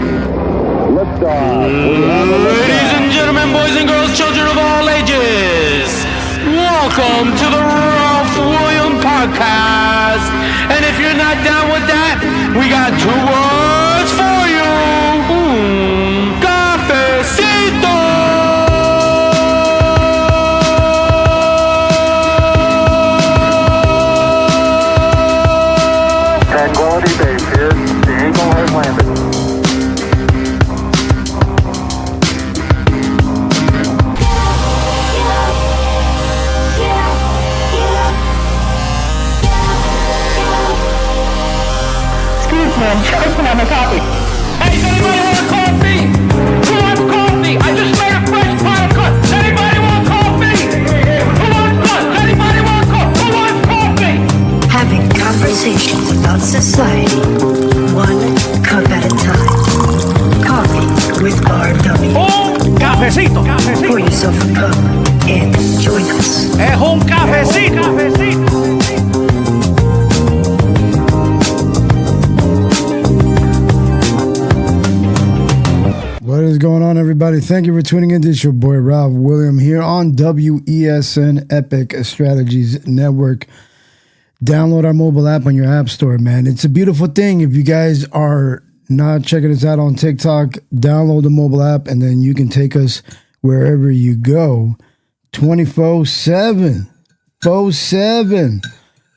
Ladies and gentlemen, boys and girls, children of all ages, welcome to the Ralph William Podcast. And if you're not down with that, we got two words for you. Cafecito! Tranquility Base here. The Eagle has landed. I'm choking on the coffee. Hey, does anybody want coffee? Who wants coffee? I just made a fresh pile of cups. Does anybody want coffee? Who wants cups? Does anybody want coffee? Who wants coffee? Having conversations about society, one cup at a time. Coffee with RW. Cafecito. Pour yourself a cup and join us. Es un cafecito. What is going on, everybody? Thank you for tuning in. This is your boy Ralph William here on WESN Epic Strategies Network. Download our mobile app on your app store, man. It's a beautiful thing. If you guys are not checking us out on TikTok, download the mobile app and then you can take us wherever you go 24/7. 4/7.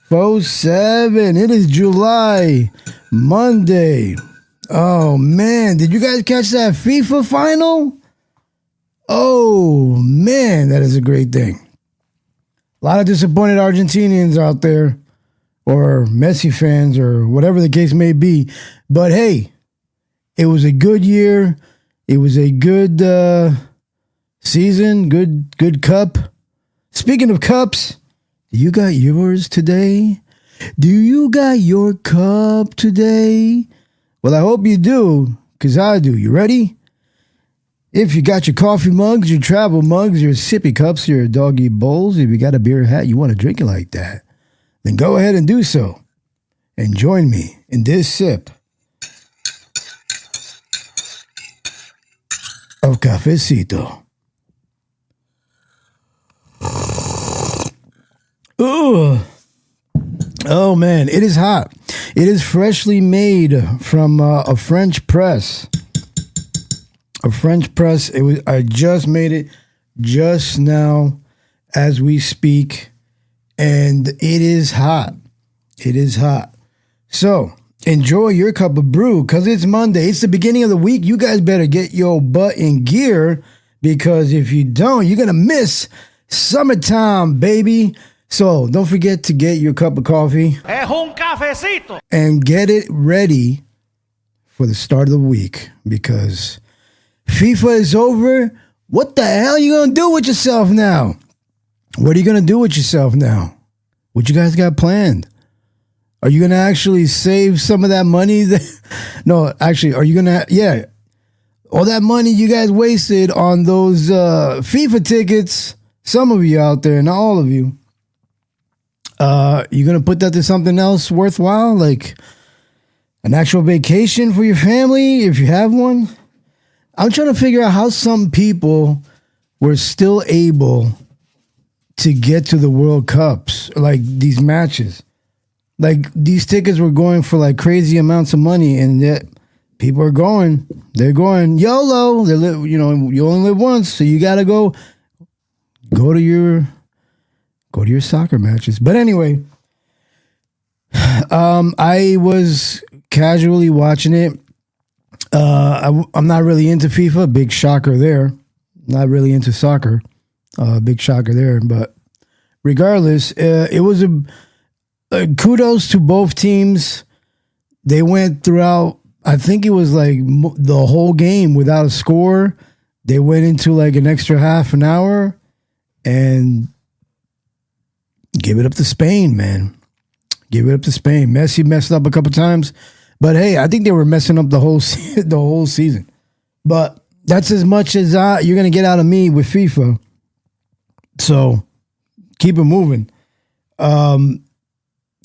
4/7. It is July, Monday. Oh, man. Did you guys catch that FIFA final? Oh, man. That is a great thing. A lot of disappointed Argentinians out there, or Messi fans, or whatever the case may be. But, hey, it was a good year. It was a good season, good cup. Speaking of cups, you got yours today? Do you got your cup today? Well, I hope you do, because I do. You ready? If you got your coffee mugs, your travel mugs, your sippy cups, your doggy bowls, if you got a beer hat, you want to drink it like that, then go ahead and do so. And join me in this sip of cafecito. Ugh. Oh, man, it is hot. It is freshly made from a French press. A French press. I just made it just now as we speak, and it is hot. It is hot. So enjoy your cup of brew because it's Monday. It's the beginning of the week. You guys better get your butt in gear because if you don't, you're going to miss summertime, baby. So don't forget to get your cup of coffee. Es un cafecito. And get it ready for the start of the week because FIFA is over. What the hell are you going to do with yourself now? What are you going to do with yourself now? What you guys got planned? Are you going to actually save some of that money? No, actually, are you going to? Yeah. All that money you guys wasted on those FIFA tickets, some of you out there, not all of you. You going to put that to something else worthwhile, like an actual vacation for your family, if you have one? I'm trying to figure out how some people were still able to get to the World Cups, like these matches. Like these tickets were going for like crazy amounts of money, and yet people are going. They're going YOLO. You only live once, so you got to go to your soccer matches. But anyway, I was casually watching it. I'm not really into FIFA. Big shocker there. Not really into soccer. Big shocker there. But regardless, it was a kudos to both teams. They went throughout, I think it was like the whole game without a score. They went into like an extra half an hour and give it up to Spain, man. Give it up to Spain. Messi messed up a couple times, but hey, I think they were messing up the whole season. But that's as much as you're gonna get out of me with FIFA. So keep it moving.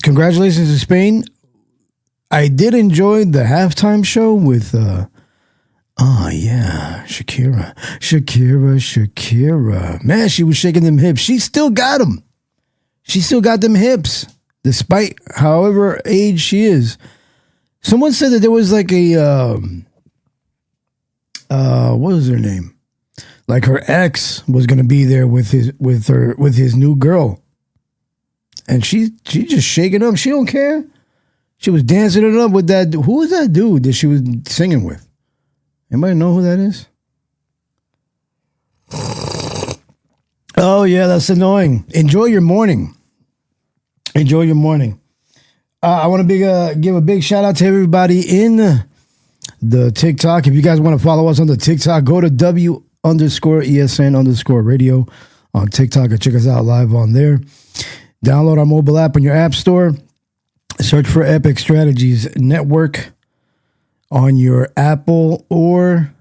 Congratulations to Spain. I did enjoy the halftime show with Oh, yeah. Shakira. Man, she was shaking them hips. She still got them. She still got them hips, despite however age she is. Someone said that there was like a, what was her name? Like her ex was going to be there with his new girl. And she just shaking up. She don't care. She was dancing it up with that. Who was that dude that she was singing with? Anybody know who that is? Oh, yeah, that's annoying. Enjoy your morning. Enjoy your morning. I want to give a big shout out to everybody in the TikTok. If you guys want to follow us on the TikTok, go to W_ESN_radio on TikTok and check us out live on there. Download our mobile app on your app store. Search for Epic Strategies Network on your Apple or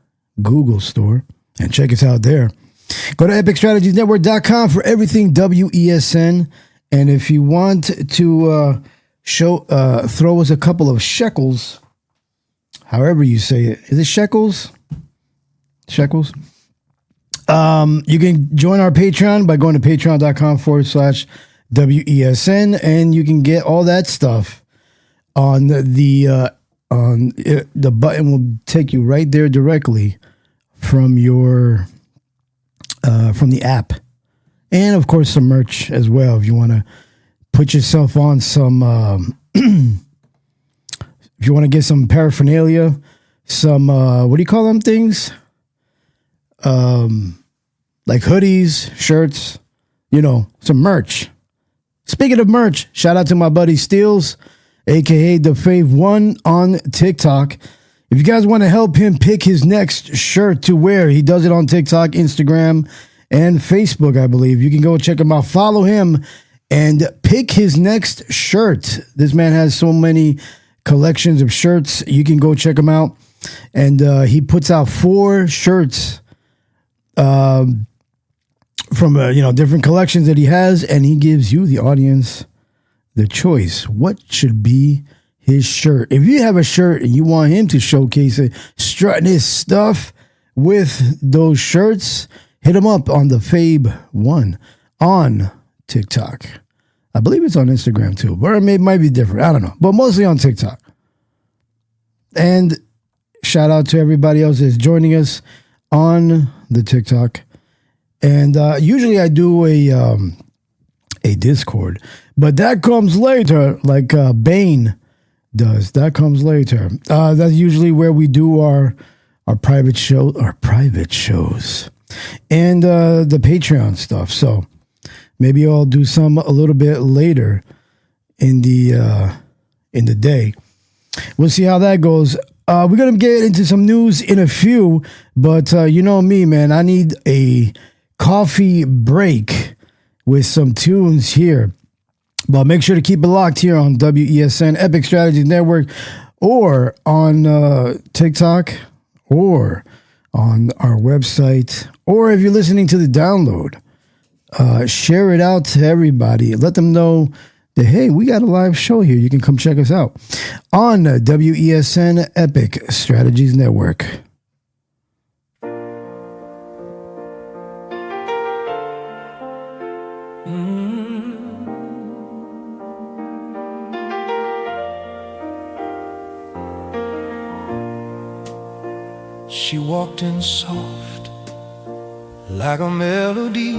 Google store and check us out there. Go to epicstrategiesnetwork.com for everything WESN. And if you want to throw us a couple of shekels, however you say it. Is it shekels? Shekels? You can join our Patreon by going to patreon.com/WESN, and you can get all that stuff on the button will take you right there directly from your from the app. And of course some merch as well if you want to put yourself on some if you want to get some paraphernalia, some what do you call them things? Like hoodies, shirts, some merch. Speaking of merch, shout out to my buddy Steels, aka the Fave1 on TikTok. If you guys want to help him pick his next shirt to wear, he does it on TikTok, Instagram, and Facebook, I believe. You can go check him out, follow him, and pick his next shirt. This man has so many collections of shirts. You can go check him out. And he puts out 4 shirts from different collections that he has, and he gives you, the audience, the choice. What should be his shirt? If you have a shirt and you want him to showcase it, strutting his stuff with those shirts, hit him up on the Fabe1 on TikTok. I believe it's on Instagram too, or it might be different. I don't know, but mostly on TikTok. And shout out to everybody else that's joining us on the TikTok. And usually I do a Discord, but that comes later, like Bane does. That comes later. That's usually where we do our private shows and the Patreon stuff. So maybe I'll do some a little bit later in the day. We'll see how that goes. We're gonna get into some news in a few, but you know me, man. I need a coffee break with some tunes here. But make sure to keep it locked here on WESN Epic Strategies Network, or on TikTok, or on our website, or if you're listening to the download, share it out to everybody. Let them know that, hey, we got a live show here. You can come check us out on WESN Epic Strategies Network. She walked in soft like a melody.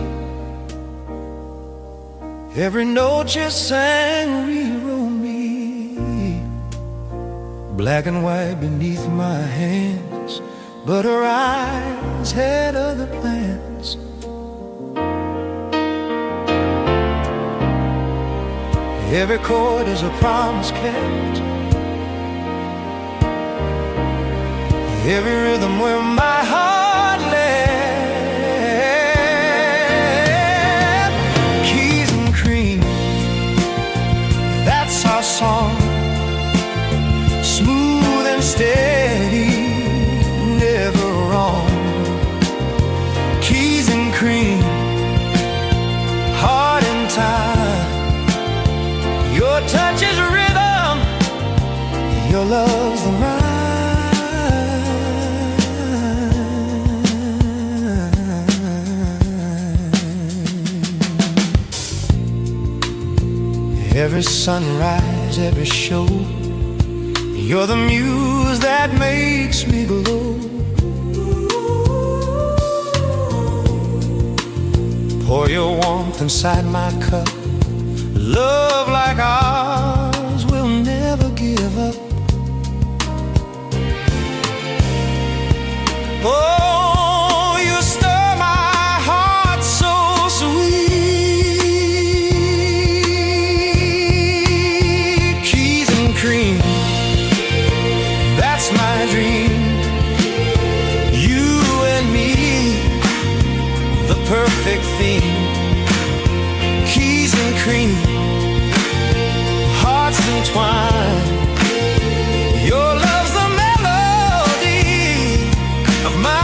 Every note she sang rewrote me. Black and white beneath my hands, but her eyes had other plans. Every chord is a promise kept. Every rhythm where my heart led. Keys and cream, that's our song. Smooth and steady, never wrong. Keys and cream, heart and time. Your touch is rhythm, your love's the rhyme. every sunrise, every show. You're the muse that makes me glow. Pour your warmth inside my cup. Love like ours will never give up. Oh, you stir my heart so sweet. Keys and cream, that's my dream. You and me, the perfect theme. Keys and cream, hearts entwined. Your love's the melody of mine.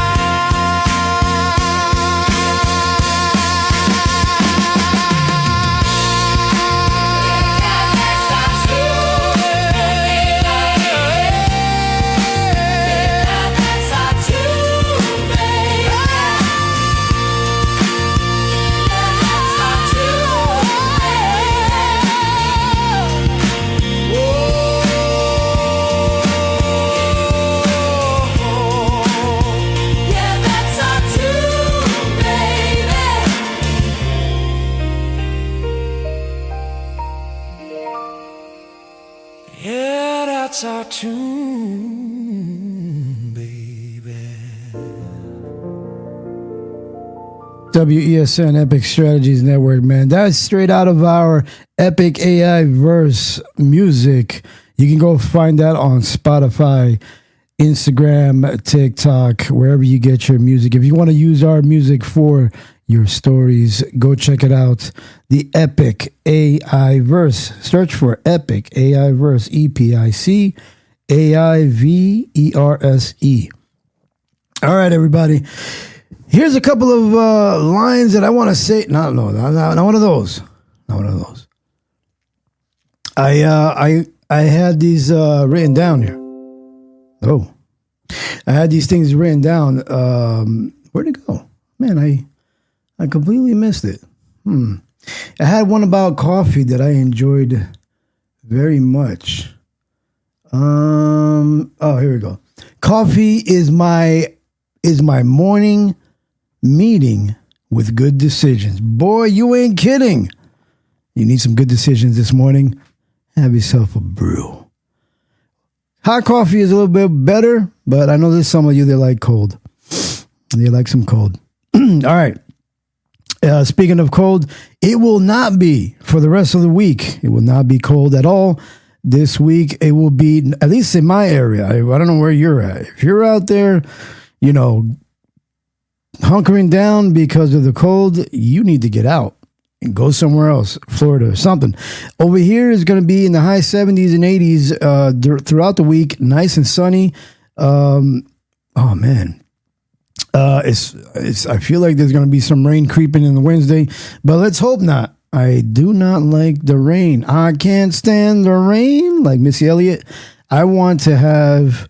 Yeah, that's our tune, baby. WESN Epic Strategies Network, man. That's straight out of our Epic AI verse music. You can go find that on Spotify, Instagram, TikTok, wherever you get your music. If you want to use our music for your stories, go check it out. The Epic AI verse. Search for Epic AI verse. EPIC AIVERSE. All right, everybody. Here's a couple of lines that I want to say. Not one of those. Not one of those. I had these written down here. Oh, I had these things written down. Where'd it go? Man, I completely missed it. I had one about coffee that I enjoyed very much. Oh, here we go. Coffee is my morning meeting with good decisions. Boy, you ain't kidding. You need some good decisions this morning. Have yourself a brew. Hot coffee is a little bit better, but I know there's some of you that like cold. They like some cold. All right. Speaking of cold, it will not be for the rest of the week. It will not be cold at all. This week, it will be, at least in my area. I don't know where you're at. If you're out there, hunkering down because of the cold, you need to get out and go somewhere else, Florida or something. Over here is going to be in the high 70s and 80s throughout the week, nice and sunny. Oh, man. I feel like there's going to be some rain creeping in the Wednesday, but let's hope not. I do not like the rain. I can't stand the rain, like Missy Elliott. I want to have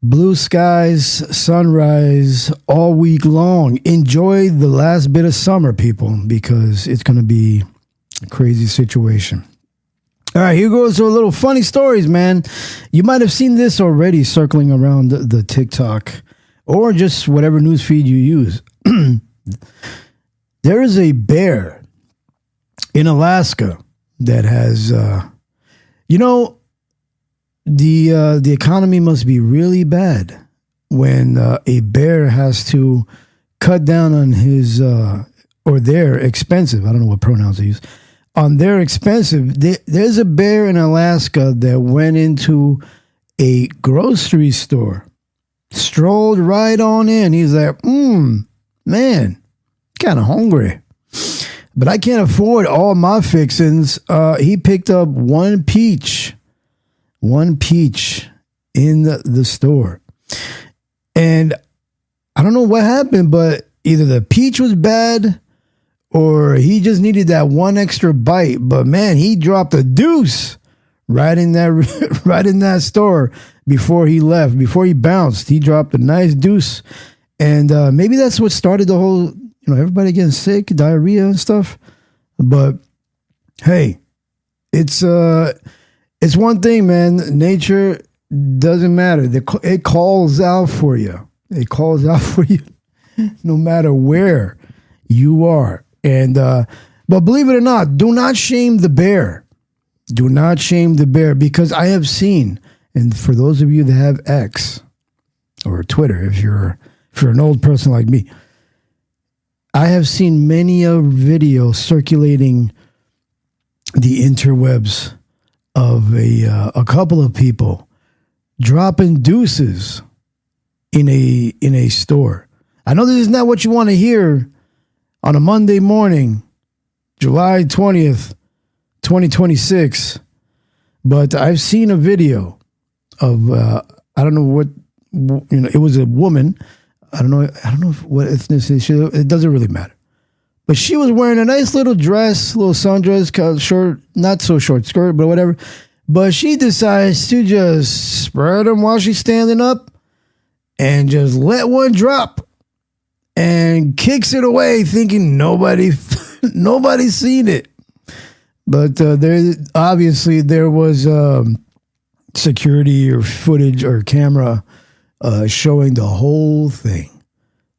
blue skies, sunrise all week long. Enjoy the last bit of summer, people, because it's going to be a crazy situation. All right, here goes to a little funny stories, man. You might have seen this already circling around the TikTok or just whatever news feed you use. There is a bear in Alaska that has, the economy must be really bad when a bear has to cut down on his, or their expensive, I don't know what pronouns they use, on their expensive. There's a bear in Alaska that went into a grocery store, strolled right on in. He's like, man, kind of hungry, but I can't afford all my fixings. He picked up one peach in the store. And I don't know what happened, but either the peach was bad or he just needed that one extra bite. But man, he dropped a deuce right in that store before he left, before he bounced. He dropped a nice deuce. And maybe that's what started the whole, everybody getting sick, diarrhea and stuff. But hey, It's one thing, man. Nature doesn't matter. It calls out for you. It calls out for you no matter where you are. And but believe it or not, do not shame the bear. Do not shame the bear, because I have seen, and for those of you that have X or Twitter, if you're an old person like me, I have seen many a video circulating the interwebs of a couple of people dropping deuces in a store. I know this is not what you want to hear on a Monday morning, July 20th, 2026, but I've seen a video of I don't know what, it was a woman. I don't know what ethnicity. It doesn't really matter. But she was wearing a nice little dress, little sundress, short, not so short skirt, but whatever. But she decides to just spread them while she's standing up and just let one drop and kicks it away, thinking nobody's seen it. But there was security or footage or camera showing the whole thing.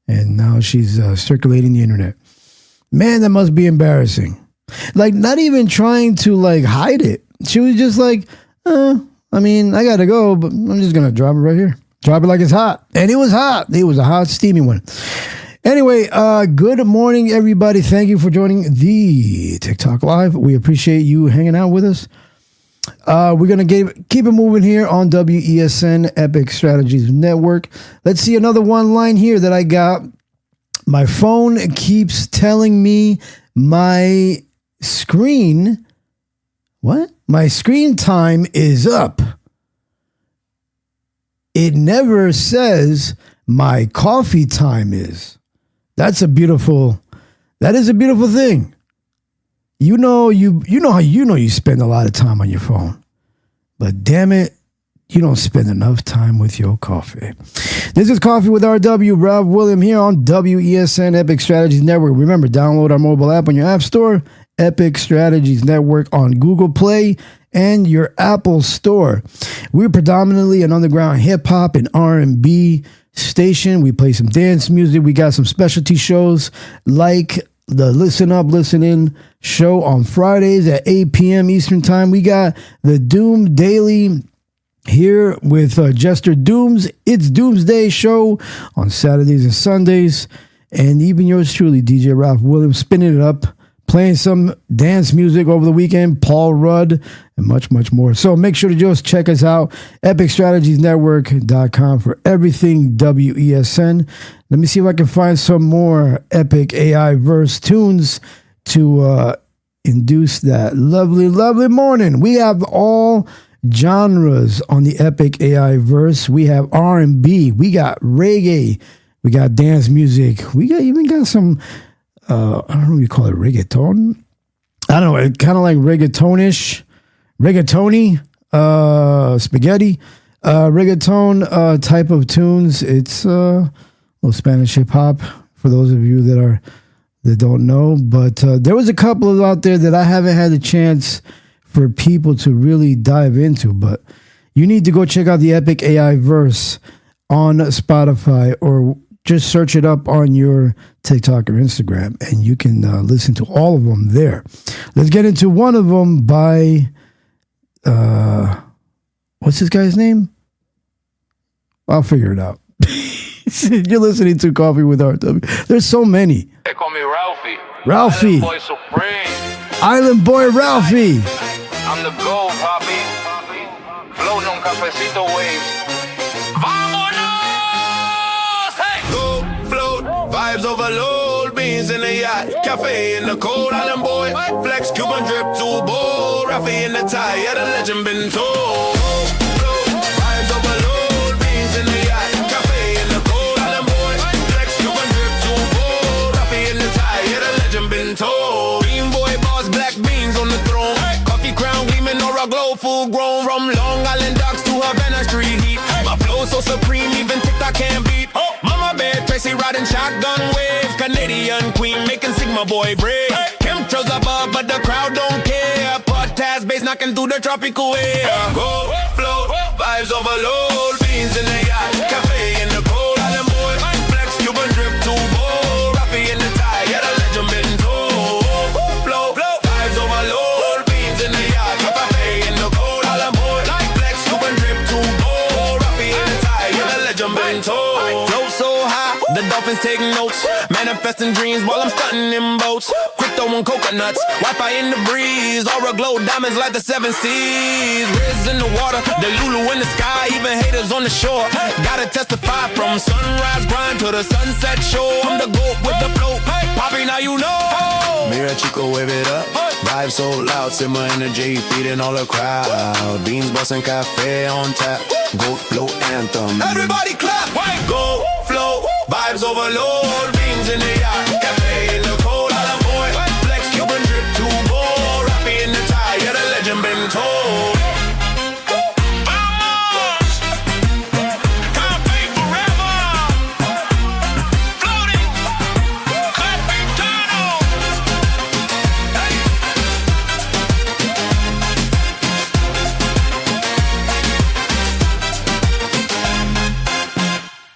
And now she's circulating the internet. Man, that must be embarrassing. Like, not even trying to like hide it. She was just like, I gotta go, but I'm just gonna drop it right here. Drop it like it's hot. And it was hot. It was a hot, steamy one. Anyway, good morning, everybody. Thank you for joining the TikTok Live. We appreciate you hanging out with us. We're going to keep it moving here on WESN Epic Strategies Network. Let's see another one line here that I got. My phone keeps telling me my screen time is up. It never says my coffee time is. That is a beautiful thing. You spend a lot of time on your phone, but damn it, you don't spend enough time with your coffee. This is Coffee with RW, Rob William here on WESN Epic Strategies Network. Remember, download our mobile app on your app store, Epic Strategies Network on Google Play and your Apple Store. We're predominantly an underground hip hop and R&B station. We play some dance music. We got some specialty shows like the Listen Up, Listen In show on Fridays at 8 p.m. Eastern Time. We got the Doom Daily here with Jester Dooms. It's Doomsday show on Saturdays and Sundays. And even yours truly, DJ Ralph Williams, spinning it up, playing some dance music over the weekend, Paul Rudd, and much, much more. So make sure to just check us out, epicstrategiesnetwork.com, for everything WESN. Let me see if I can find some more epic AI verse tunes to induce that lovely, lovely morning. We have all genres on the epic AI verse. We have R&B, we got reggae, we got dance music, we even got some I don't know what you call it, reggaeton. I don't know, it kind of like reggaetony, spaghetti, reggaeton type of tunes. It's little Spanish hip hop for those of you that don't know. But there was a couple out there that I haven't had the chance for people to really dive into. But you need to go check out the Epic AI verse on Spotify, or just search it up on your TikTok or Instagram, and you can listen to all of them there. Let's get into one of them by, what's this guy's name? I'll figure it out. You're listening to Coffee with RW. There's so many. They call me Ralphie. Ralphie. Island Boy Supreme. Island Boy Ralphie. I'm the gold, Poppy. Floating on cafecito waves. Vamonos! Hey! Go, float, vibes overload, beans in the yacht, cafe in the cold, Island Boy, flex, Cuban drip, too bold, Ralphie in the tie, yeah, the legend been told. Go, float, vibes overload, beans in the yacht, cafe in the cold, Island Boy, flex, Cuban drip, too bold, Ralphie in the tie, yeah, the legend been told. Green boy boss, black beans on the throne, coffee crown gleaming, aura glow, full grown, from Long Island docks to Havana Street heat. My flow so supreme, even TikTok can't beat. Mama Bear, Tracy riding shotgun wave, Canadian queen making Sigma boy brave. Chemtrails above, but the crowd don't care. Podcast base, knocking through the tropical air. Go, float, vibes overload. Beans in the yacht, cafe in the cold. Island boy, flex, Cuban drip, too bold. Raffy in the tie, yeah, the legend been told. Float, vibes overload. Beans in the yacht, cafe in the cold. Island boy, flex, Cuban drip, too bold. Raffy in the tie, yeah, the legend been told. Float so high, the dolphins taking notes. Manifesting dreams while I'm stunting in boats. Crypto and coconuts, Wi-Fi in the breeze. Aura glow, diamonds like the 7 seas. Riz in the water, the Lulu in the sky. Even haters on the shore, gotta testify. From sunrise grind to the sunset shore. I'm the GOAT with the float, Poppy, now you know. Mira Chico, wave it up. Vibe so loud, simmer energy, feeding all the crowd. Beans busting, cafe on tap. GOAT float anthem. Everybody clap, go flow, vibes overload. Beans in the yacht, cafe in the cold. Island boy, flex, Cuban drip, too bold. Rappy in the tie, yeah, the legend been told. Vamos, cafe forever. Floating, capitano.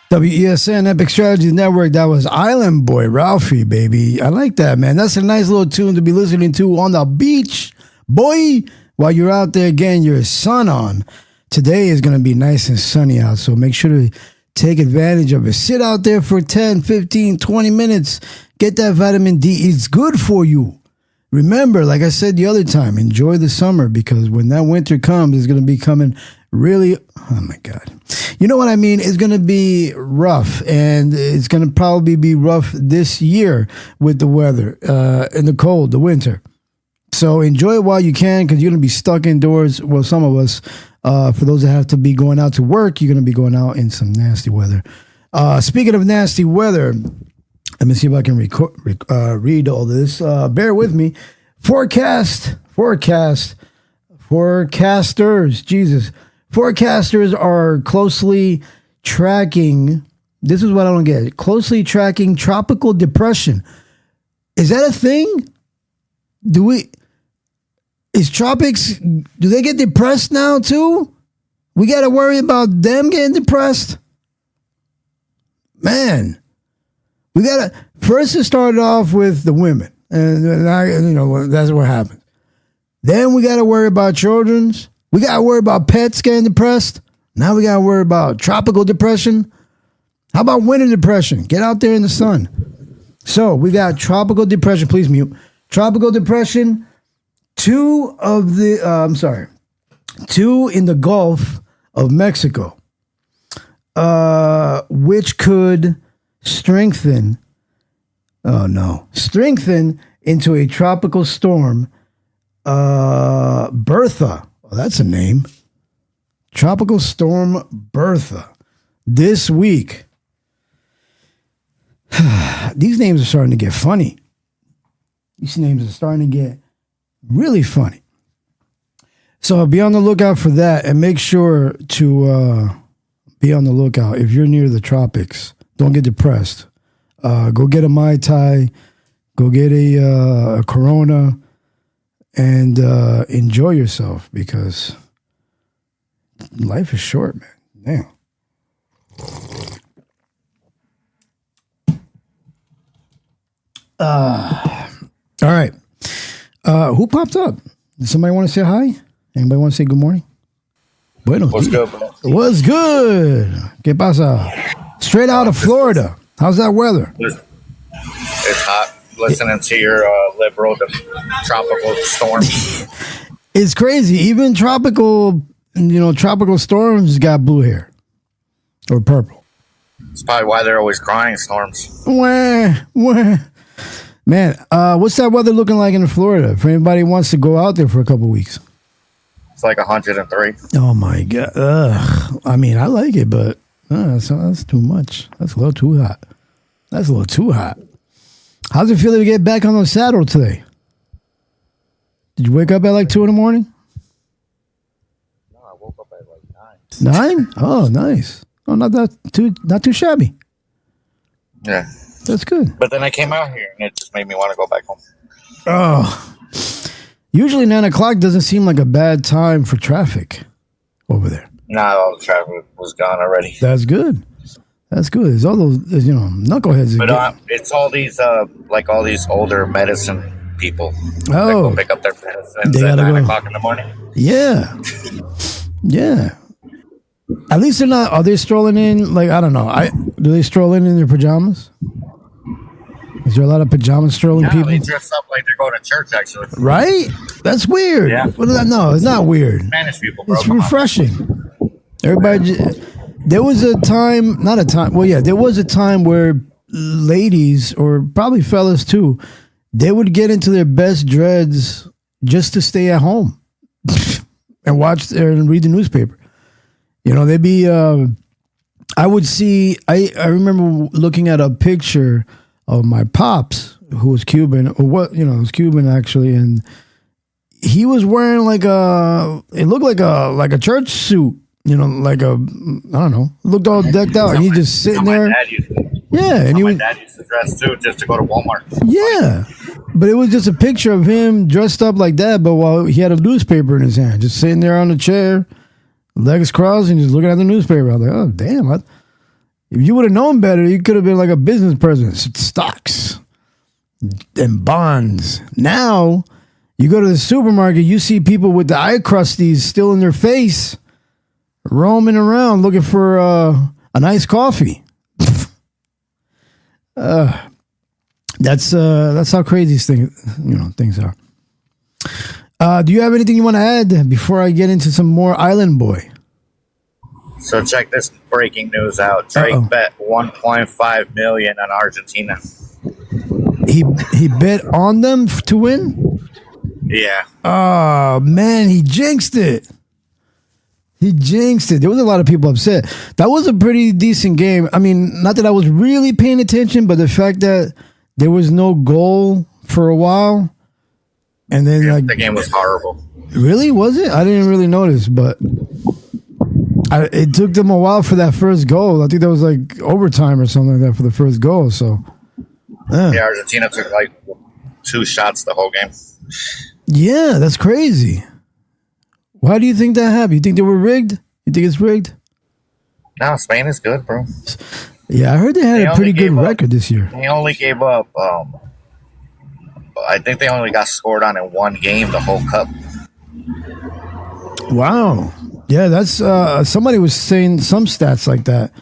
WESN Epic Strategies Network. That was Island Boy Ralphie, baby. I like that, man. That's a nice little tune to be listening to on the beach, boy, while you're out there getting your sun on. Today is going to be nice and sunny out, so make sure to take advantage of it. Sit out there for 10, 15, 20 minutes. Get that vitamin D. It's good for you. Remember, like I said the other time, enjoy the summer, because when that winter comes, it's going to be coming really, oh my God. You know what I mean? It's going to be rough, and it's going to probably be rough this year with the weather and the cold, the winter. So enjoy it while you can, because you're going to be stuck indoors. Well, some of us, for those that have to be going out to work, you're going to be going out in some nasty weather. Speaking of nasty weather, let me see if I can read all this. Bear with me. Forecasters, Jesus. Forecasters are closely tracking, this is what I don't get, closely tracking tropical depression. Is that a thing? Is tropics, do they get depressed now too? We got to worry about them getting depressed? Man, we got to, first it started off with the women, and I, you know, that's what happened. Then we got to worry about children's. We got to worry about pets getting depressed. Now we got to worry about tropical depression. How about winter depression? Get out there in the sun. So we got tropical depression. Please mute. Tropical depression. Two in the Gulf of Mexico, which could strengthen into a tropical storm, Bertha. Well, that's a name. Tropical Storm Bertha. This week. These names are starting to get funny. These names are starting to get really funny. So be on the lookout for that, and make sure to be on the lookout. If you're near the tropics, don't get depressed. Go get a Mai Tai. Go get a Corona. And enjoy yourself, because life is short, man. Damn. All right. Who popped up? Does somebody want to say hi? Anybody want to say good morning? Bueno. What's good, bro? What's good? ¿Qué pasa? Straight out of Florida. How's that weather? It's hot. Listening to your liberal tropical storms. It's crazy. Even tropical storms got blue hair or purple. It's probably why they're always crying storms. Man, what's that weather looking like in Florida? If anybody wants to go out there for a couple of weeks. It's like 103. Oh my God. Ugh. I mean, I like it, but that's too much. That's a little too hot. How's it feel to get back on the saddle today? Did you wake up at like 2 a.m? No, I woke up at like 9. 9? Oh, nice. Oh, not too shabby. Yeah. That's good. But then I came out here and it just made me want to go back home. Oh. Usually 9 o'clock doesn't seem like a bad time for traffic over there. Nah, all the traffic was gone already. That's good. That's good. It's all those, knuckleheads. But it's all these, like all these older medicine people that go pick up their medicines at 9 o'clock in the morning. Yeah. Yeah. At least they're not, are they strolling in, like, I don't know. Do they stroll in their pajamas? Is there a lot of pajama strolling people? They dress up like they're going to church, actually. Right? That's weird. Yeah. What is that? No, it's not weird. Spanish people, bro. It's refreshing. Everybody, there was a time, there was a time where ladies, or probably fellas too, they would get into their best dreads just to stay at home and watch and read the newspaper. They'd be, I would see, I remember looking at a picture of my pops, who was Cuban, was Cuban actually, and he was wearing it looked like a church suit, like I don't know, looked all decked out, and he just sitting there. Yeah, and my dad used to dress too, just to go to Walmart. Yeah, but it was just a picture of him dressed up like that, but while he had a newspaper in his hand, just sitting there on the chair, legs crossed, and just looking at the newspaper. I was like, oh damn! If you would have known better, you could have been like a business person, stocks and bonds. Now, you go to the supermarket, you see people with the eye crusties still in their face, roaming around looking for a nice coffee. That's how crazy things are. Do you have anything you want to add before I get into some more Island Boy? So check this breaking news out. Drake bet 1.5 million on Argentina. He bet on them to win? Yeah. Oh man, he jinxed it. There was a lot of people upset. That was a pretty decent game. I mean, not that I was really paying attention, but the fact that there was no goal for a while, and then the game was horrible. Really? Was it? I didn't really notice, but it took them a while for that first goal. I think that was like overtime or something like that for the first goal. So, yeah, Argentina took like 2 shots the whole game. Yeah, that's crazy. Why do you think that happened? You think they were rigged? You think it's rigged? No, Spain is good, bro. Yeah, I heard they had a pretty good record this year. They only gave up. I think they only got scored on in 1 game the whole cup. Wow. Yeah, that's somebody was saying some stats like that.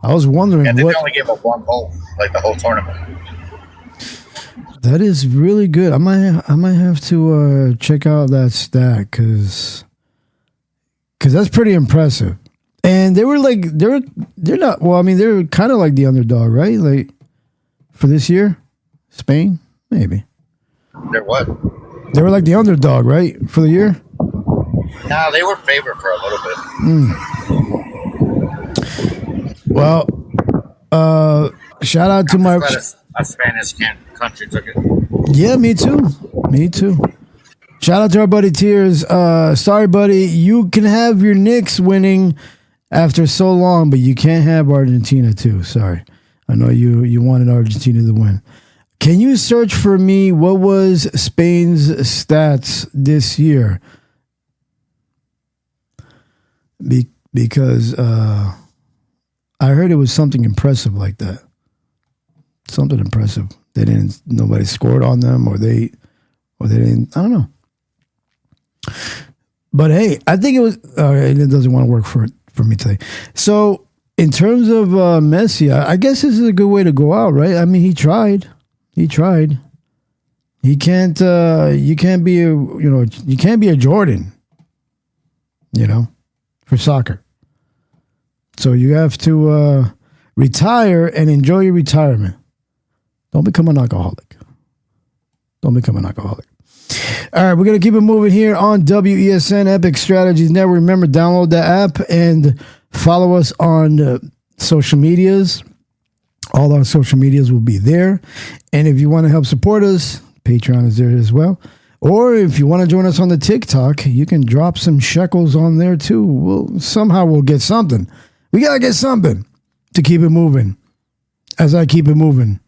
I was wondering. Yeah, they only gave up 1 goal like the whole tournament. That is really good. I might have to check out that stat because that's pretty impressive. And they were like they're not, well, I mean, they're kind of like the underdog, right? Like for this year, Spain, maybe. They're what? They were like the underdog, right, for the year. No, they were favored for a little bit. Well, shout out to my. A Spanish country took it. Yeah, me too. Shout out to our buddy Tears. Sorry, buddy, you can have your Knicks winning after so long, but you can't have Argentina too. Sorry, I know you wanted Argentina to win. Can you search for me what was Spain's stats this year? Because I heard it was something impressive like that. Something impressive. Nobody scored on them, or they didn't. I don't know. But hey, I think it was. It doesn't want to work for me today. So in terms of Messi, I guess this is a good way to go out, right? I mean, he tried. He can't. You can't be a Jordan. For soccer. So you have to retire and enjoy your retirement. Don't become an alcoholic. All right, we're going to keep it moving here on WESN Epic Strategies Network. Remember, download the app and follow us on social medias. All our social medias will be there. And if you want to help support us, Patreon is there as well. Or if you want to join us on the TikTok, you can drop some shekels on there too. We'll get something. We got to get something to keep it moving. As I keep it moving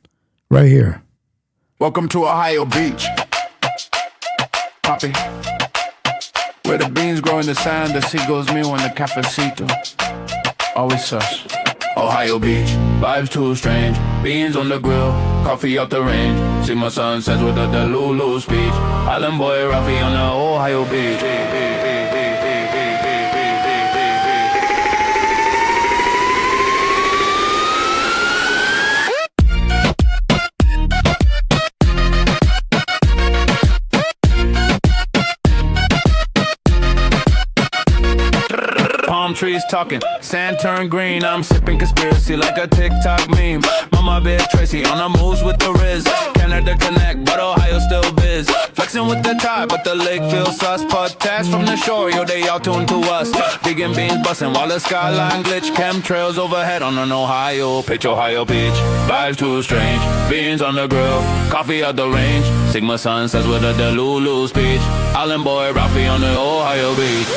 right here. Welcome to Ohio Beach. Poppy. Where the beans grow in the sand, the seagulls mew in the cafecito. Always sus. Ohio Beach, vibes too strange. Beans on the grill, coffee out the range. See my sunsets with a Delulu speech. Island boy Rafi on the Ohio Beach. Palm trees talking, sand turned green. I'm sipping conspiracy like a TikTok meme. Mama Bear Tracy on the moves with the Riz. Canada connect, but Ohio still biz. Flexing with the tide, but the lake feels sus. Potash from the shore, yo, they all tuned to us. Digging beans busting while the skyline glitch. Chemtrails overhead on an Ohio pitch, Ohio Beach. Vibes too strange, beans on the grill, coffee out the range. Sigma sunsets with a Delulu speech. Island boy Rafi on the Ohio Beach.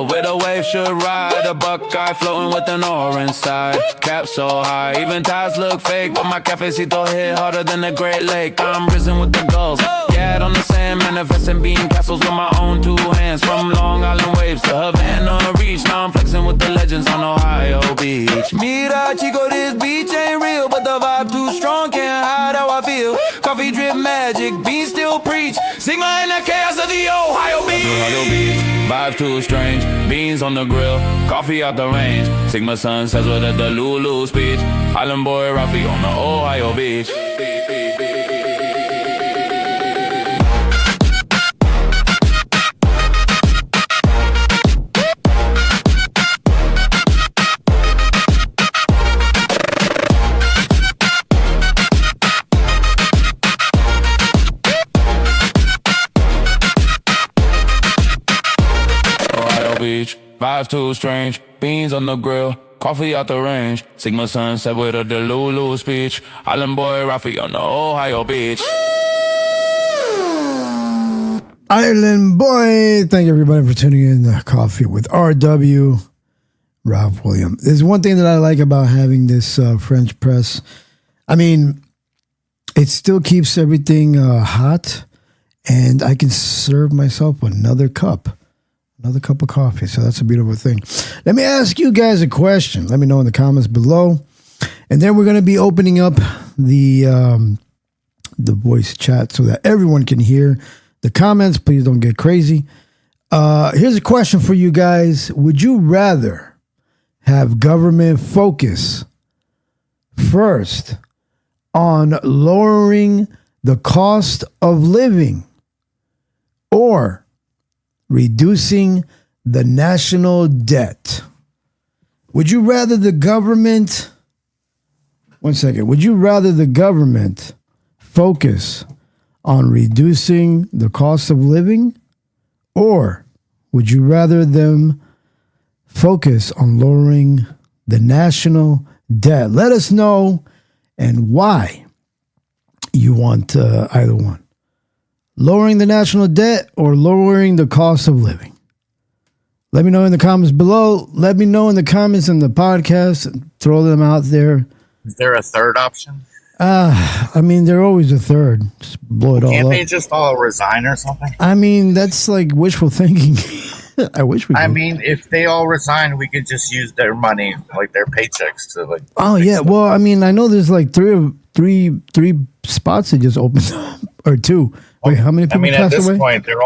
Where the wave should ride. A Buckeye floating with an orange side. Cap so high, even ties look fake. But my cafecito hit harder than the Great Lake. I'm risen with the gulls. Gad on the sand, manifesting bean castles with my own two hands. From Long Island waves to Havana Reach. Now I'm flexing with the legends on Ohio Beach. Mira, chico, this beach ain't real, but the vibe too strong, can't hide how I feel. Coffee drip magic, beans still preach. Sigma in the chaos of the Ohio Beach. Vibe too strange, beans on the grill, coffee out the range. Sigma sunsets with a Delulu speech. Island boy Rafi on the Ohio Beach. Beach, vibes too strange, beans on the grill, coffee out the range. Sigma sunset with a Delulu speech. Island boy Rafi on the Ohio Beach. Island boy. Thank you everybody for tuning in to Coffee with RW. Ralph William. There's one thing that I like about having this French press. I mean, it still keeps everything hot, and I can serve myself another cup of coffee. So that's a beautiful thing. Let me ask you guys a question. Let me know in the comments below. And then we're going to be opening up the voice chat so that everyone can hear the comments. Please don't get crazy. Here's a question for you guys. Would you rather have government focus first on lowering the cost of living or reducing the national debt? Would you rather the government, would you rather the government focus on reducing the cost of living, or would you rather them focus on lowering the national debt? Let us know and why you want either one. Lowering the national debt or lowering the cost of living? Let me know in the comments below. Let me know in the comments in the podcast. Throw them out there. Is there a third option? I mean, they're always a third. Just blow it all up. Can't they just all resign or something? I mean, that's like wishful thinking. I wish we could. I mean, if they all resign, we could just use their money, like their paychecks, to like. Oh yeah, well, I mean, I know there's like three spots that just opened up, or two. Wait, how many people passed away? At this point, they're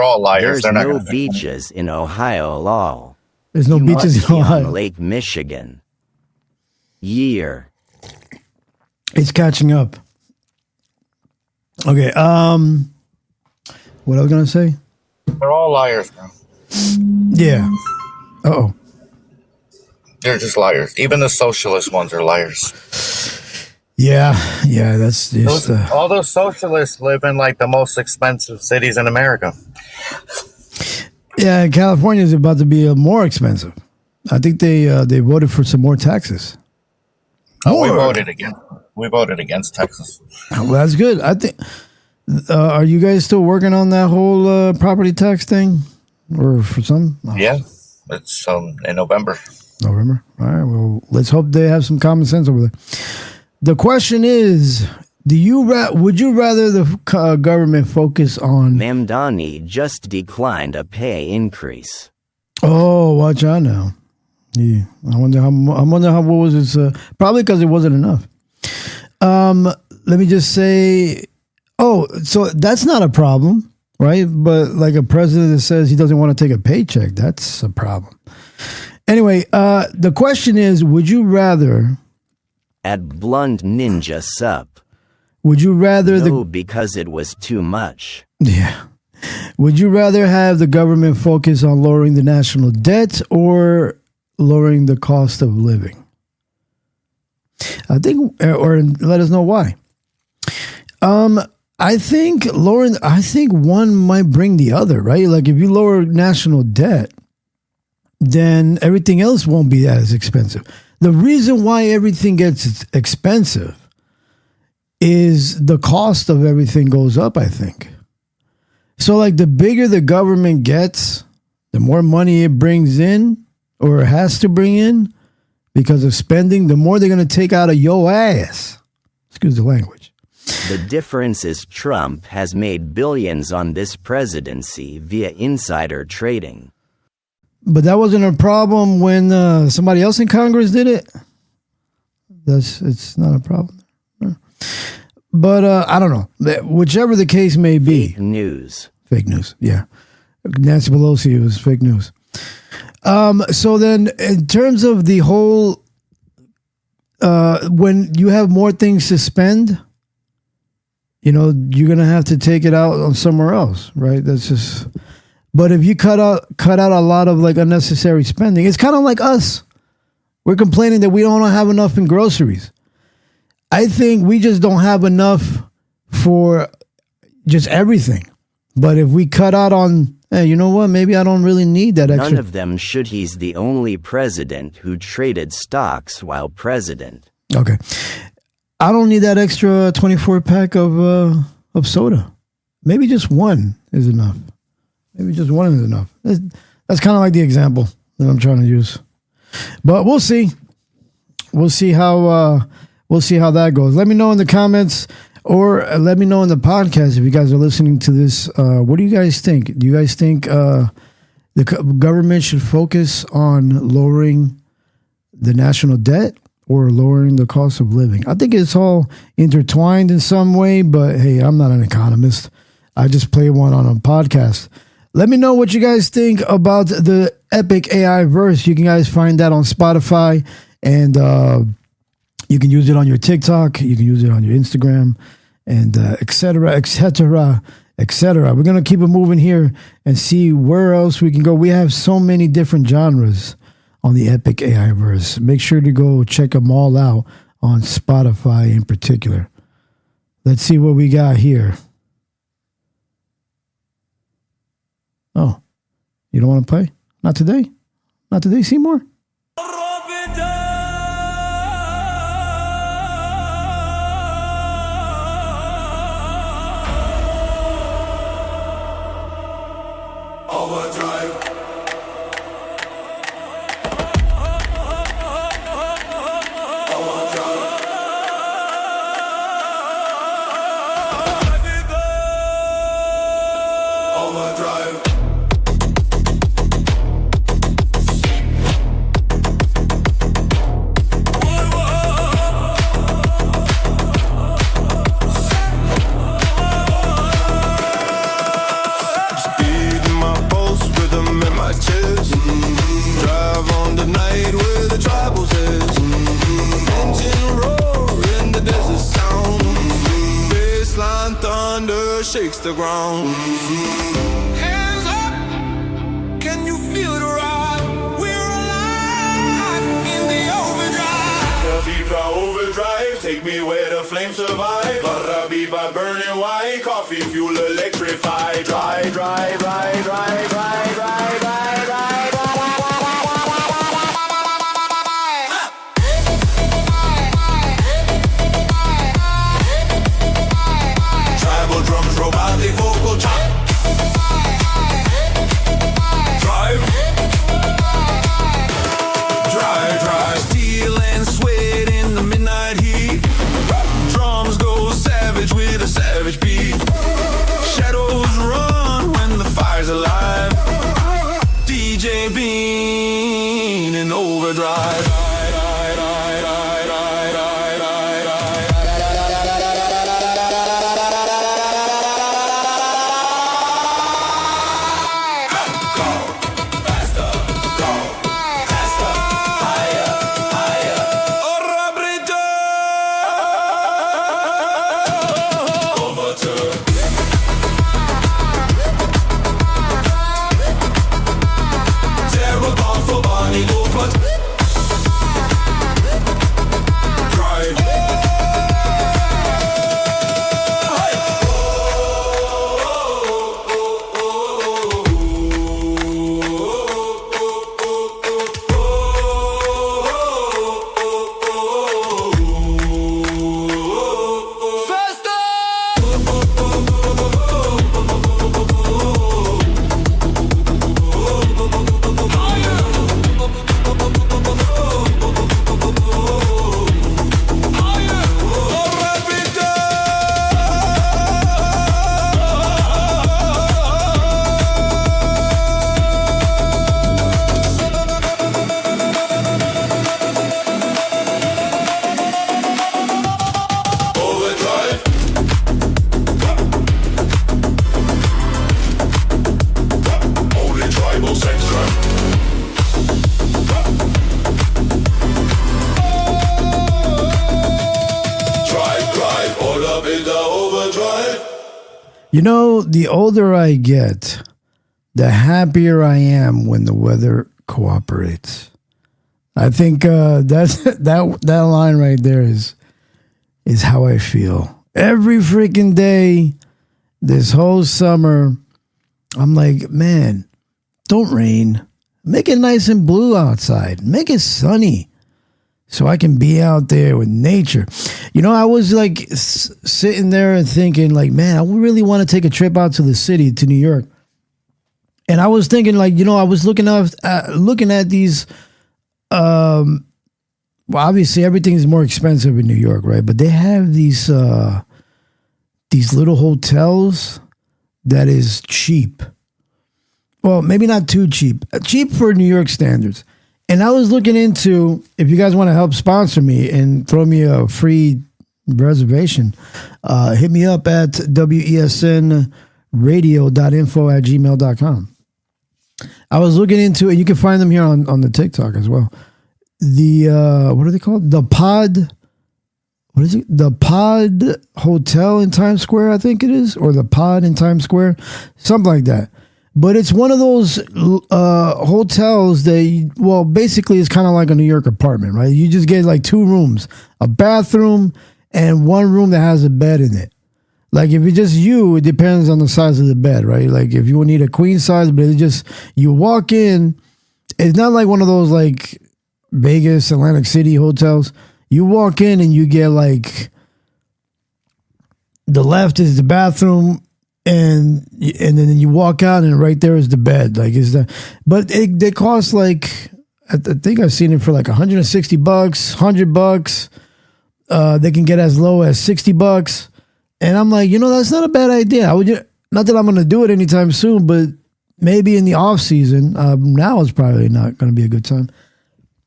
all liars. There's no beaches in Ohio, lol. There's no beaches in Ohio. On Lake Michigan. Year. It's catching up. Okay. What I was gonna say? They're all liars, man. Yeah. Uh-oh. They're just liars. Even the socialist ones are liars. Yeah, that's just... all those socialists live in like the most expensive cities in America. Yeah, California is about to be more expensive. I think they voted for some more taxes. Oh, we voted again. We voted against Texas. Well, that's good. I think. Are you guys still working on that whole property tax thing, or for some? Oh. Yeah, it's in November. November. All right. Well, let's hope they have some common sense over there. The question is, would you rather the government focus on... Mamdani just declined a pay increase. Oh, watch out now. Yeah. I wonder how what was it? Probably because it wasn't enough. Let me just say, so that's not a problem, right? But like a president that says he doesn't want to take a paycheck, that's a problem. Anyway, the question is, would you rather... At Blunt Ninja Sup. Would you rather... No, because it was too much. Yeah. Would you rather have the government focus on lowering the national debt or lowering the cost of living? I think, or let us know why. I think one might bring the other, right? Like if you lower national debt, then everything else won't be as expensive. The reason why everything gets expensive is the cost of everything goes up, I think. So like the bigger the government gets, the more money it brings in or has to bring in because of spending, the more they're going to take out of your ass. Excuse the language. The difference is Trump has made billions on this presidency via insider trading. But that wasn't a problem when somebody else in Congress did it. It's not a problem. But I don't know. Whichever the case may be. Fake news. Fake news, yeah. Nancy Pelosi was fake news. So then in terms of the whole, when you have more things to spend, you're going to have to take it out on somewhere else, right? That's just... But if you cut out a lot of like unnecessary spending, it's kind of like us. We're complaining that we don't have enough in groceries. I think we just don't have enough for just everything. But if we cut out on, hey, you know what? Maybe I don't really need that extra. None of them should. He's the only president who traded stocks while president. Okay. I don't need that extra 24-pack of soda. Maybe just one is enough. Maybe just one is enough. That's kind of like the example that I'm trying to use. But we'll see. We'll see how that goes. Let me know in the comments or let me know in the podcast if you guys are listening to this. What do you guys think? Do you guys think the government should focus on lowering the national debt or lowering the cost of living? I think it's all intertwined in some way, but hey, I'm not an economist. I just play one on a podcast. Let me know what you guys think about the Epic AI verse. You can guys find that on Spotify, and you can use it on your TikTok. You can use it on your Instagram, and et cetera, et cetera, et cetera. We're going to keep it moving here and see where else we can go. We have so many different genres on the Epic AI verse. Make sure to go check them all out on Spotify in particular. Let's see what we got here. Oh, you don't want to play? Not today? Not today, Seymour? Shakes the ground. Hands up, can you feel the ride? We're alive in the overdrive. Viva overdrive, take me where the flames survive. Viva burning white, coffee fuel electrify. Drive, drive, drive, drive, drive, drive, drive, drive. You know, the older I get, the happier I am when the weather cooperates. I think that line right there is how I feel. Every freaking day, this whole summer, I'm like, man, don't rain. Make it nice and blue outside. Make it sunny so I can be out there with nature. You know, I was like sitting there and thinking like, man, I really want to take a trip out to the city, to New York. And I was thinking like, you know, I was looking at these, well, obviously everything is more expensive in New York, right? But they have these little hotels that is cheap. Well, maybe not too cheap. Cheap for New York standards. And I was looking into, if you guys want to help sponsor me and throw me a free reservation, hit me up at wesnradio.info@gmail.com. I was looking into it. You can find them here on the TikTok as well. The, what are they called? The Pod. What is it? The Pod Hotel in Times Square, I think it is. Or the Pod in Times Square. Something like that. But it's one of those hotels that, basically it's kind of like a New York apartment, right? You just get like 2 rooms, a bathroom and 1 room that has a bed in it. Like if it's just you, it depends on the size of the bed, right? Like if you need a queen size, but it's just, you walk in, it's not like one of those like Vegas, Atlantic City hotels. You walk in and you get like, the left is the bathroom, and then you walk out and right there is the bed. Like but they cost like, I think I've seen it for like $160, $100. They can get as low as $60. And I'm like, you know, that's not a bad idea. Not that I'm going to do it anytime soon, but maybe in the off season. Now is probably not going to be a good time.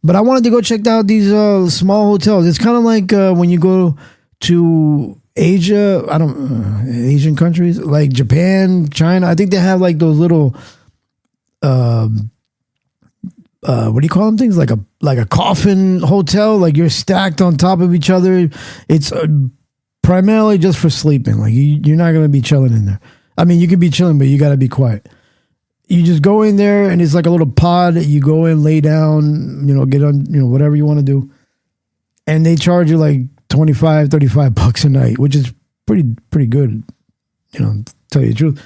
But I wanted to go check out these small hotels. It's kind of like when you go to Asia, Asian countries like Japan, China. I think they have like those little, what do you call them things? Like a coffin hotel. Like you're stacked on top of each other. It's primarily just for sleeping. Like you're not gonna be chilling in there. I mean, you can be chilling, but you got to be quiet. You just go in there and it's like a little pod. You go in, lay down, get on, whatever you want to do. And they charge you like $25, $35 a night, which is pretty good, to tell you the truth.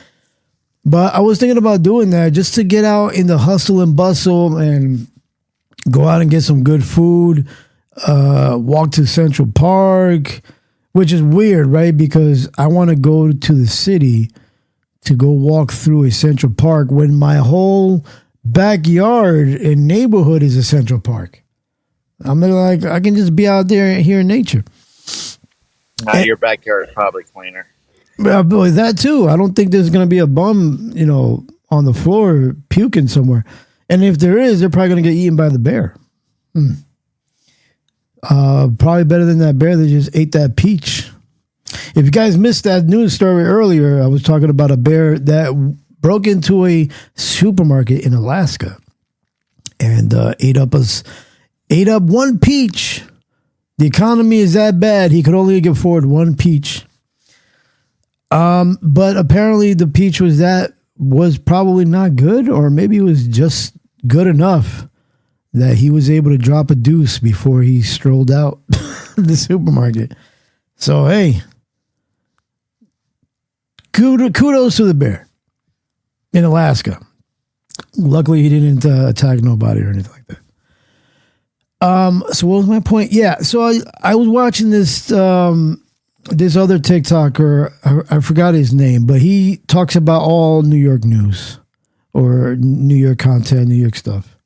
But I was thinking about doing that just to get out in the hustle and bustle and go out and get some good food, walk to Central Park, which is weird, right? Because I want to go to the city to go walk through a Central Park when my whole backyard and neighborhood is a Central Park. I'm like, I can just be out there here in nature. Your backyard is probably cleaner. That too. I don't think there's going to be a bum, on the floor puking somewhere. And if there is, they're probably going to get eaten by the bear. Probably better than that bear that just ate that peach. If you guys missed that news story earlier, I was talking about a bear that broke into a supermarket in Alaska and ate up 1 peach. The economy is that bad, he could only afford 1 peach. But apparently the peach was probably not good, or maybe it was just good enough that he was able to drop a deuce before he strolled out the supermarket. So, hey, kudos to the bear in Alaska. Luckily, he didn't attack nobody or anything like that. So what was my point? Yeah, so I was watching this this other TikToker, I forgot his name, but he talks about all New York news or New York content, New York stuff.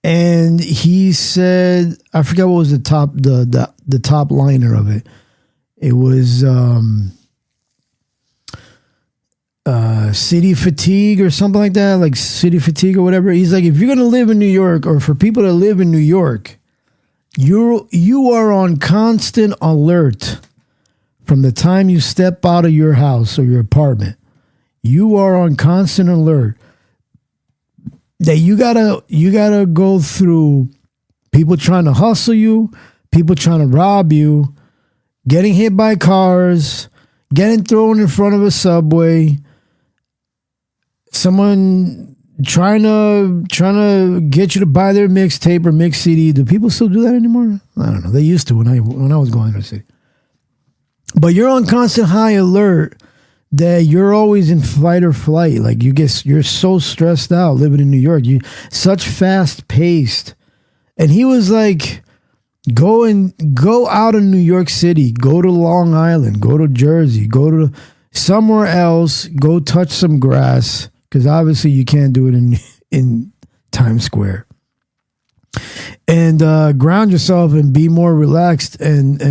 And he said, I forgot what was the top liner of it. It was city fatigue or something like that, like city fatigue or whatever. He's like, if you're going to live in New York, or for people that live in New York, you are on constant alert from the time you step out of your house or your apartment. You are on constant alert that you gotta go through people trying to hustle you, people trying to rob you, getting hit by cars. getting thrown in front of a subway, someone trying to get you to buy their mixtape or mix CD. Do people still do that anymore? I don't know. They used to when I was going to the city. But you're on constant high alert that you're always in fight or flight. Like you're so stressed out living in New York. You such fast paced. And he was like, go out of New York City, go to Long Island, go to Jersey, go to somewhere else, go touch some grass, because obviously you can't do it in Times Square. And ground yourself and be more relaxed and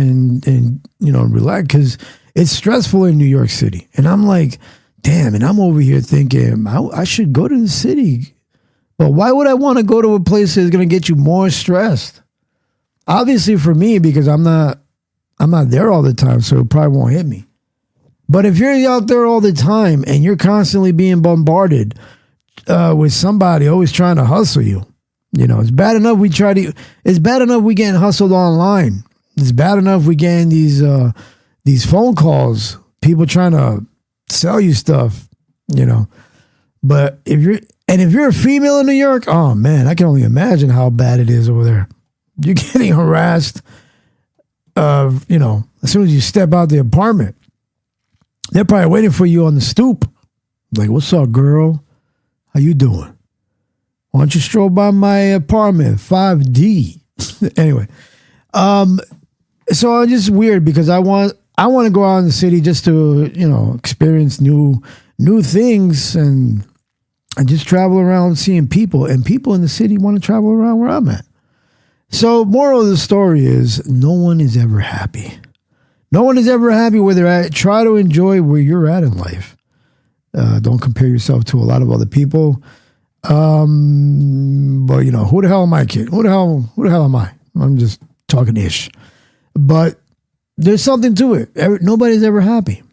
relax, because it's stressful in New York City. And I'm like, damn, and I'm over here thinking I should go to the city. But why would I want to go to a place that's going to get you more stressed? Obviously for me, because I'm not there all the time, so it probably won't hit me. But if you're out there all the time and you're constantly being bombarded with somebody always trying to hustle you, it's bad enough it's bad enough we getting hustled online. It's bad enough we getting these phone calls, people trying to sell you stuff, But if you're a female in New York, oh man, I can only imagine how bad it is over there. You're getting harassed, as soon as you step out the apartment. They're probably waiting for you on the stoop. Like, what's up, girl? How you doing? Why don't you stroll by my apartment, 5D? Anyway, so it's just weird because I want to go out in the city just to, experience new things and just travel around seeing people. And people in the city want to travel around where I'm at. So moral of the story is no one is ever happy. No one is ever happy where they're at. Try to enjoy where you're at in life. Don't compare yourself to a lot of other people. But who the hell am I, kid? Who the hell am I? I'm just talking ish. But there's something to it. Nobody's ever happy.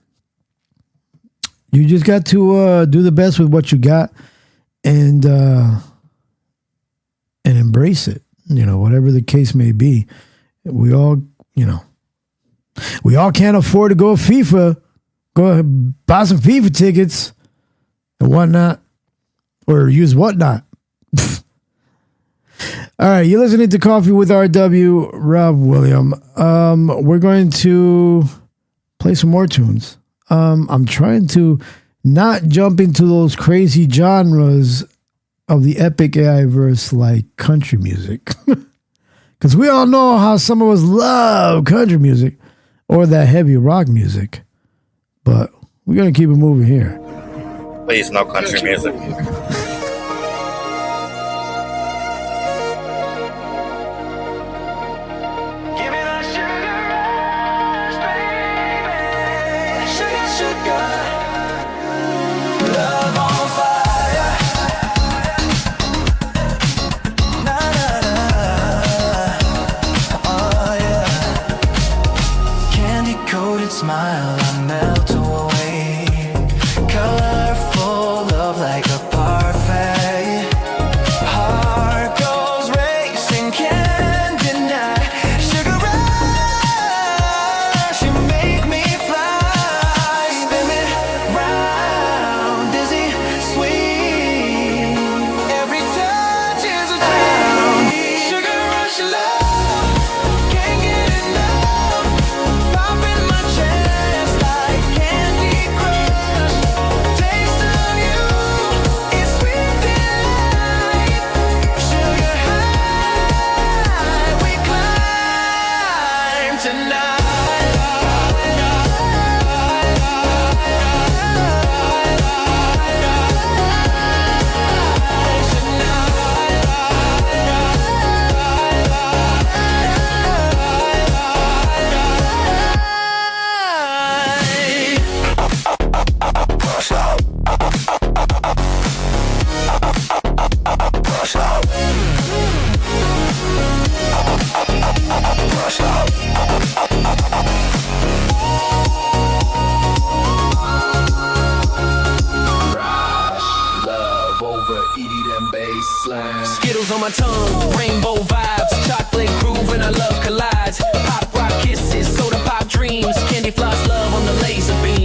You just got to do the best with what you got and embrace it. Whatever the case may be. We all can't afford to go FIFA, go buy some FIFA tickets and whatnot, or use whatnot. All right, you're listening to Coffee with RW, Rob William. We're going to play some more tunes. I'm trying to not jump into those crazy genres of the epic AI verse like country music. Because we all know how some of us love country music or that heavy rock music. But we're going to keep it moving here. Please, no country music. Smile, I melt away. Colorful love like a parfait. Heart goes racing, can't deny. Sugar rush, you make me fly. Spin me round, dizzy, sweet. Every touch is a dream. Sugar rush, your love, can't get enough. Popping my chest like Candy Crush. Taste of you is sweet delight. Sugar high, we climb tonight. Skittles on my tongue, rainbow vibes, chocolate groove and I love collides. Pop rock kisses, soda pop dreams, candy floss love on the laser beam.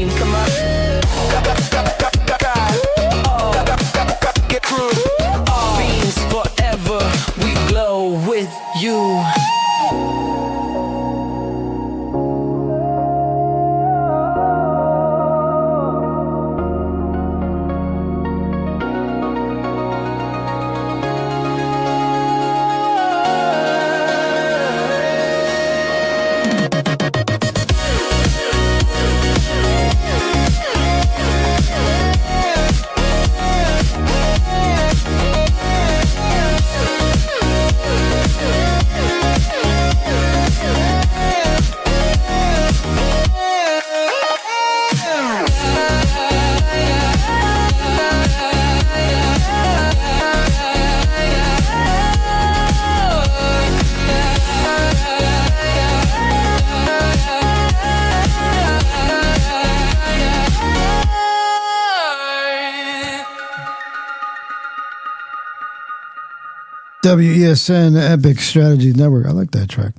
WESN Epic Strategies Network. I like that track.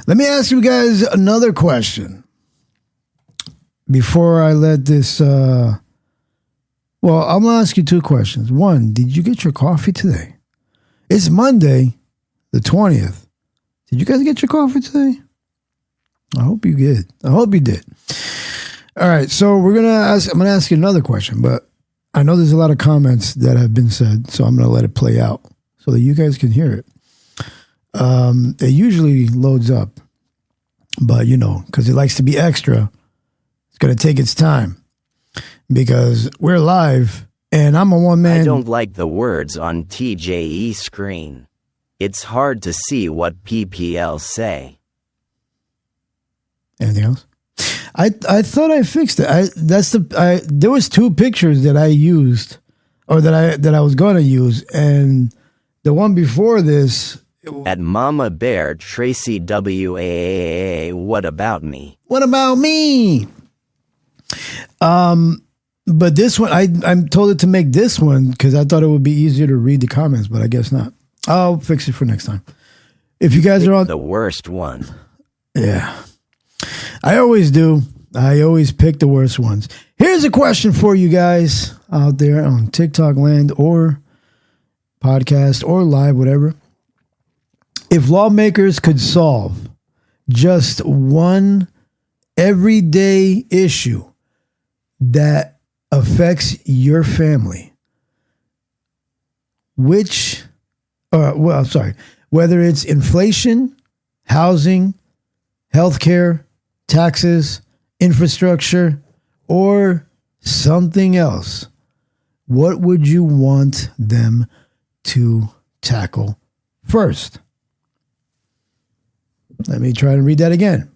Let me ask you guys another question before I let this. Well, I'm going to ask you two questions. One, did you get your coffee today? It's Monday, the 20th. Did you guys get your coffee today? I hope you did. I hope you did. All right, so I'm going to ask you another question, but I know there's a lot of comments that have been said, so I'm going to let it play out so that you guys can hear it. It usually loads up, but because it likes to be extra, it's going to take its time because we're live and I'm a one-man. I don't like the words on TJE screen. It's hard to see what PPL say. Anything else? I thought I fixed it. There was two pictures that I used, or that I was going to use, and the one before this. At Mama Bear Tracy WAAA. What about me? What about me? But this one, I'm told it to make this one because I thought it would be easier to read the comments, but I guess not. I'll fix it for next time. If you guys are on the worst one, yeah. I always do. I always pick the worst ones. Here's a question for you guys out there on TikTok land or podcast or live, whatever. If lawmakers could solve just one everyday issue that affects your family, whether it's inflation, housing, healthcare, taxes, infrastructure, or something else, what would you want them to tackle first? Let me try to read that again.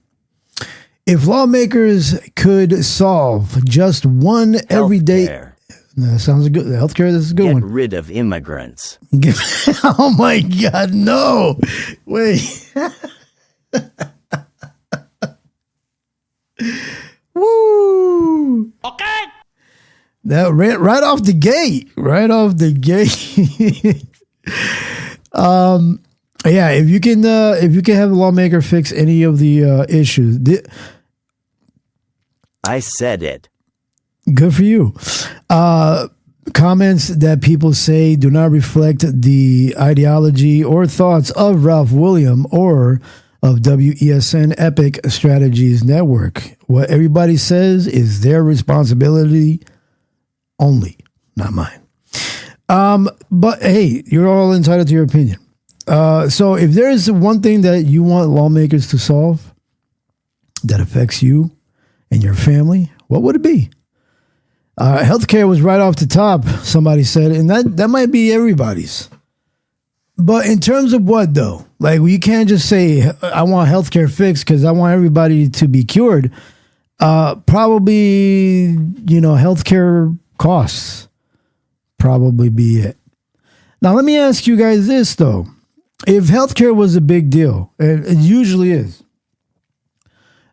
If lawmakers could solve just one everyday... That sounds good. Healthcare, this is a good one. Get rid of immigrants. Oh my God, no. Wait. Woo! Okay. That right off the gate. Right off the gate. Yeah, if you can have a lawmaker fix any of the issues. I said it. Good for you. Comments that people say do not reflect the ideology or thoughts of Ralph William or of WESN Epic Strategies Network. What everybody says is their responsibility only, not mine. But hey, you're all entitled to your opinion. So if there's one thing that you want lawmakers to solve that affects you and your family, what would it be? Healthcare was right off the top, somebody said, and that might be everybody's. But in terms of what, though? Like, you can't just say, I want healthcare fixed because I want everybody to be cured. Probably, healthcare costs probably be it. Now, let me ask you guys this, though. If healthcare was a big deal, it usually is.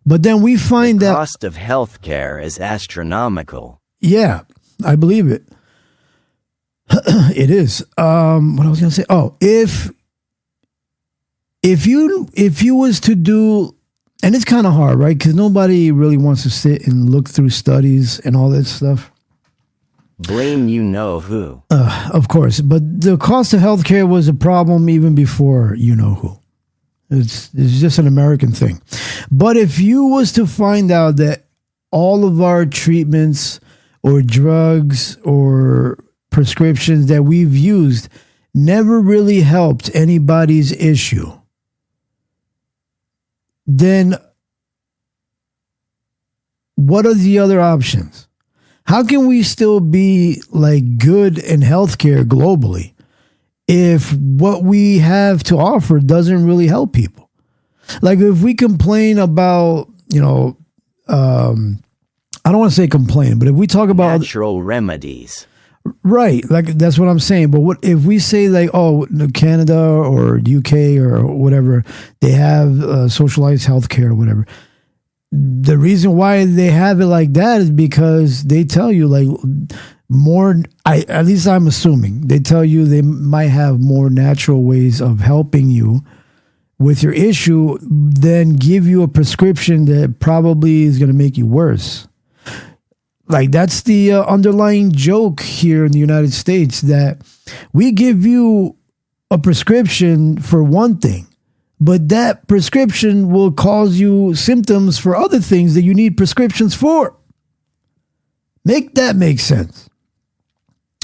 But then we find the that... cost of healthcare is astronomical. Yeah, I believe it. It is. What I was going to say. Oh, if you was to do, and it's kind of hard, right? Because nobody really wants to sit and look through studies and all that stuff. Blame you know who. Of course, but the cost of healthcare was a problem even before you know who. It's just an American thing. But if you was to find out that all of our treatments or drugs or prescriptions that we've used never really helped anybody's issue, then what are the other options? How can we still be like good in healthcare globally if what we have to offer doesn't really help people? Like if we complain about, I don't want to say complain, but if we talk about natural remedies, right? Like that's what I'm saying. But what if we say like, oh, Canada or UK or whatever, they have socialized healthcare or whatever. The reason why they have it like that is because they tell you like more, at least I'm assuming, they tell you they might have more natural ways of helping you with your issue than give you a prescription that probably is going to make you worse. Like, that's the underlying joke here in the United States, that we give you a prescription for one thing, but that prescription will cause you symptoms for other things that you need prescriptions for. Make that make sense.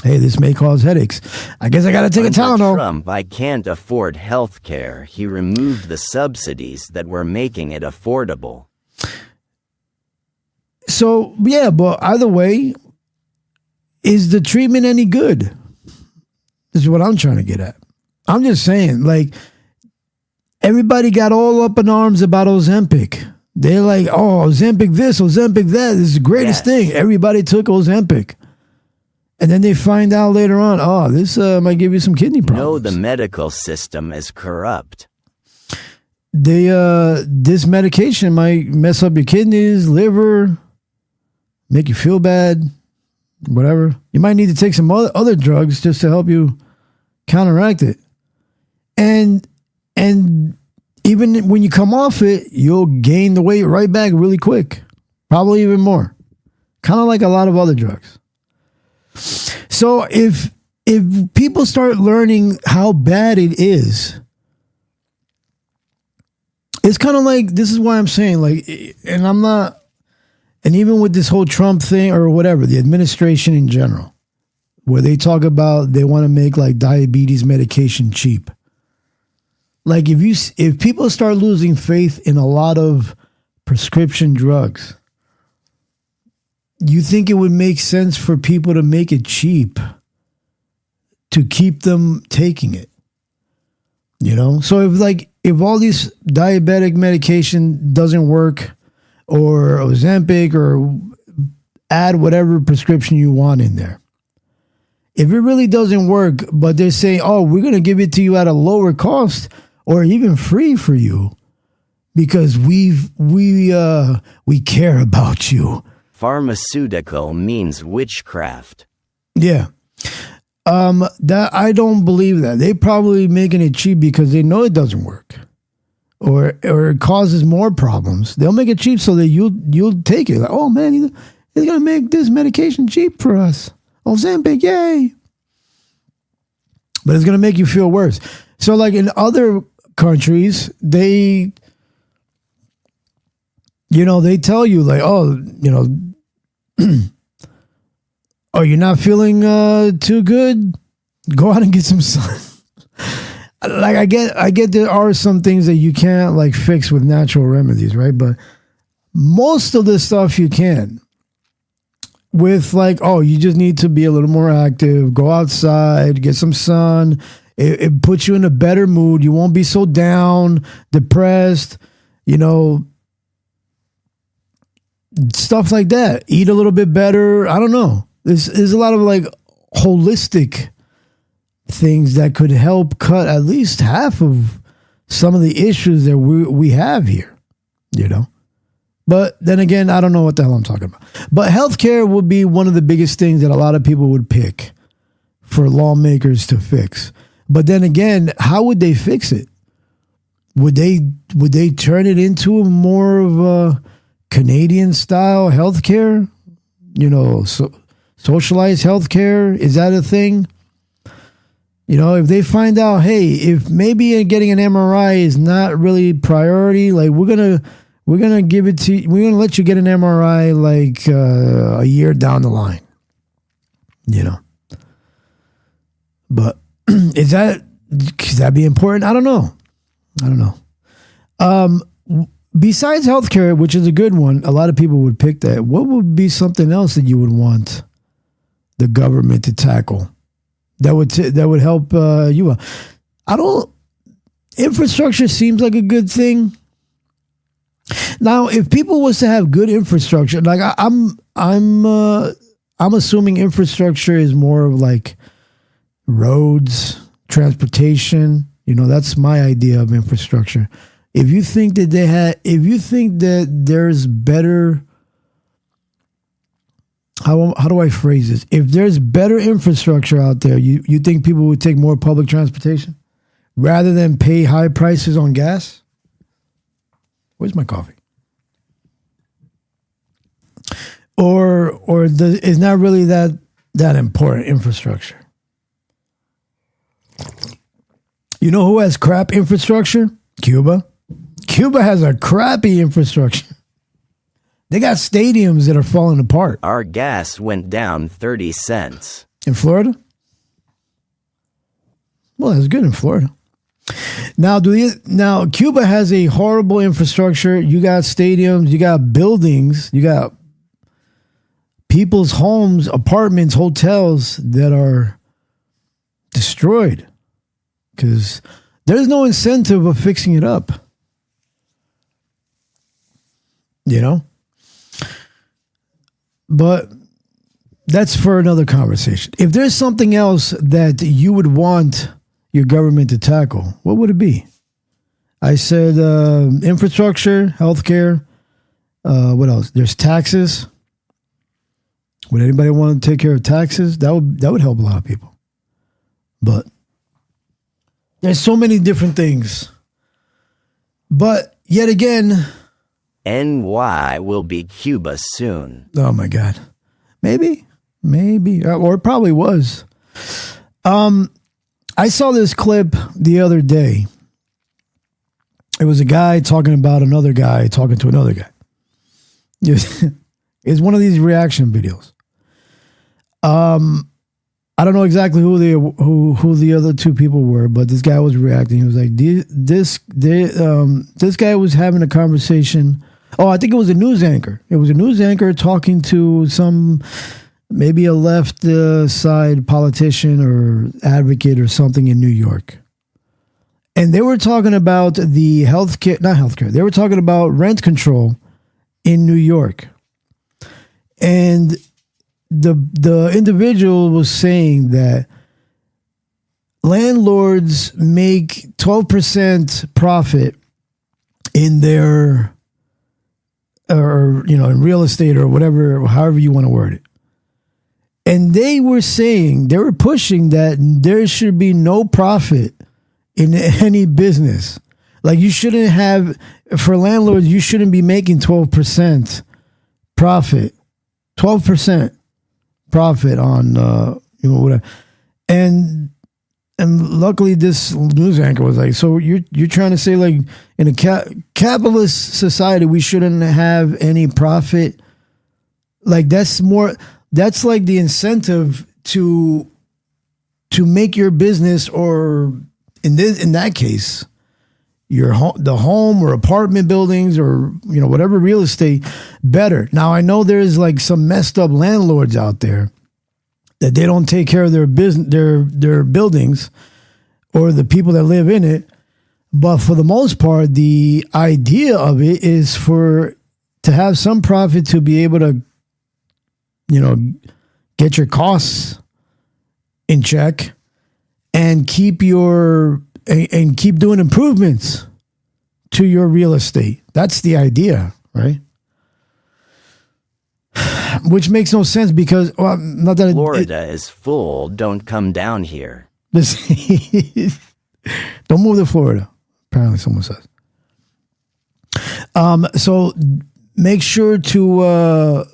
Hey, this may cause headaches. I guess I got to take a Tylenol. Trump, I can't afford health care. He removed the subsidies that were making it affordable. So, yeah, but either way, is the treatment any good? This is what I'm trying to get at. I'm just saying, like, everybody got all up in arms about Ozempic. They're like, oh, Ozempic this, Ozempic that. This is the greatest thing. Everybody took Ozempic. And then they find out later on, oh, this might give you some kidney problems. No, the medical system is corrupt. This medication might mess up your kidneys, liver, make you feel bad, whatever. You might need to take some other drugs just to help you counteract it. And even when you come off it, you'll gain the weight right back really quick. Probably even more. Kind of like a lot of other drugs. So if people start learning how bad it is, it's kind of like, this is why I'm saying, like, and I'm not, and even with this whole Trump thing or whatever, the administration in general, where they talk about they want to make like diabetes medication cheap. Like, if people start losing faith in a lot of prescription drugs, you think it would make sense for people to make it cheap to keep them taking it? You know? So if all these diabetic medication doesn't work, or Ozempic, or add whatever prescription you want in there, if it really doesn't work, but they're saying, oh, we're going to give it to you at a lower cost or even free for you because we care about you. Pharmaceutical means witchcraft. Yeah. That I don't believe that. They probably making it cheap because they know it doesn't work. Or it causes more problems. They'll make it cheap so that you'll take it. Like, oh man, he's gonna make this medication cheap for us. Ozempic, yay! But it's gonna make you feel worse. So, like in other countries, they tell you like, oh, oh, you're not feeling too good? Go out and get some sun. Like I get there are some things that you can't like fix with natural remedies, right? But most of the stuff you can. With like, oh, you just need to be a little more active, go outside, get some sun. It puts you in a better mood. You won't be so down, depressed, stuff like that. Eat a little bit better. I don't know. There's a lot of like holistic things that could help cut at least half of some of the issues that we have here, But then again, I don't know what the hell I'm talking about. But healthcare would be one of the biggest things that a lot of people would pick for lawmakers to fix. But then again, how would they fix it? Would they turn it into more of a Canadian style healthcare? Socialized healthcare? Is that a thing? If they find out, hey, if maybe getting an MRI is not really priority, like we're gonna give it to you, we're gonna let you get an MRI like a year down the line. But could that be important? I don't know. Besides healthcare, which is a good one, a lot of people would pick that. What would be something else that you would want the government to tackle that would help you out? Infrastructure seems like a good thing. Now, if people was to have good infrastructure, like I'm assuming infrastructure is more of like roads, transportation. That's my idea of infrastructure. If you think that there's better how do I phrase this? If there's better infrastructure out there, you think people would take more public transportation rather than pay high prices on gas? Where's my coffee? Or is not really that important infrastructure? You know who has crap infrastructure? Cuba. Cuba has a crappy infrastructure. They got stadiums that are falling apart. Our gas went down 30 cents. In Florida? Well, that's good in Florida. Now, Cuba has a horrible infrastructure. You got stadiums, you got buildings, you got people's homes, apartments, hotels that are destroyed because there's no incentive of fixing it up. You know? But that's for another conversation. If there's something else that you would want your government to tackle, what would it be? I said infrastructure, healthcare. What else? There's taxes. Would anybody want to take care of taxes? That would help a lot of people. But there's so many different things. But yet again, NY will be Cuba soon. Oh my God. Maybe, or it probably was. I saw this clip the other day. It was a guy talking about another guy talking to another guy. It's one of these reaction videos. I don't know exactly who the other two people were, but this guy was reacting. He was like, this guy was having a conversation. Oh, I think it was a news anchor. It was a news anchor talking to maybe a left side politician or advocate or something in New York. And they were talking about the not healthcare. They were talking about rent control in New York. And the individual was saying that landlords make 12% profit in their, or, in real estate or whatever, however you want to word it. And they were pushing that there should be no profit in any business. Like you shouldn't have, for landlords, you shouldn't be making 12% profit. 12% profit on, whatever. And luckily this news anchor was like, so you're trying to say like in a capitalist society, we shouldn't have any profit. Like that's like the incentive to make your business, or in that case, the home or apartment buildings or whatever real estate better. Now I know there's like some messed up landlords out there that they don't take care of their business, their buildings or the people that live in it. But for the most part, the idea of it is to have some profit to be able to get your costs in check and keep doing improvements to your real estate. That's the idea, right? Which makes no sense because not that Florida is full. Don't come down here. Don't move to Florida. Apparently, someone says. So make sure to.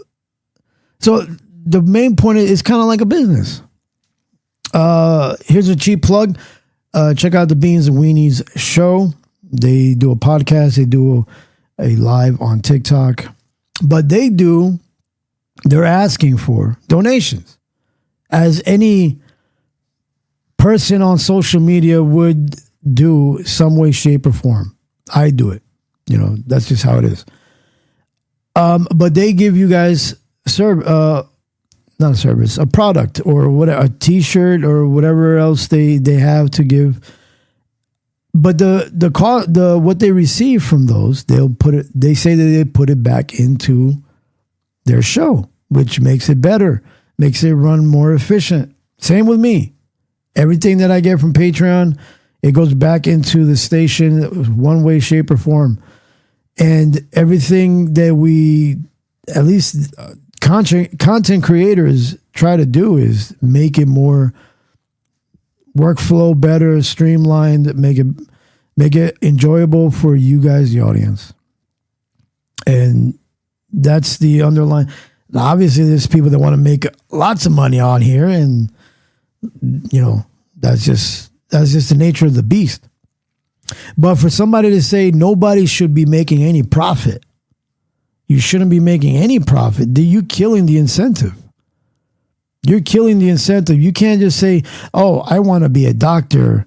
So the main point is kind of like a business. Here's a cheap plug. Check out the Beans and Weenies show. They do a podcast. They do a live on TikTok. But they're asking for donations. As any person on social media would do some way, shape, or form. I do it. That's just how it is. But they give you guys not a service, a product or whatever, a T-shirt or whatever else they have to give. But the what they receive from those, they say that they put it back into their show, which makes it better, makes it run more efficient. Same with me. Everything that I get from Patreon, it goes back into the station one way, shape, or form. And everything that we at least content creators try to do is make it more workflow better, streamlined, make it enjoyable for you guys, the audience. And that's the underlying. Obviously, there's people that want to make lots of money on here, and that's just the nature of the beast. But for somebody to say nobody should be making any profit, you shouldn't be making any profit, you're killing the incentive. You're killing the incentive. You can't just say, oh, I want to be a doctor.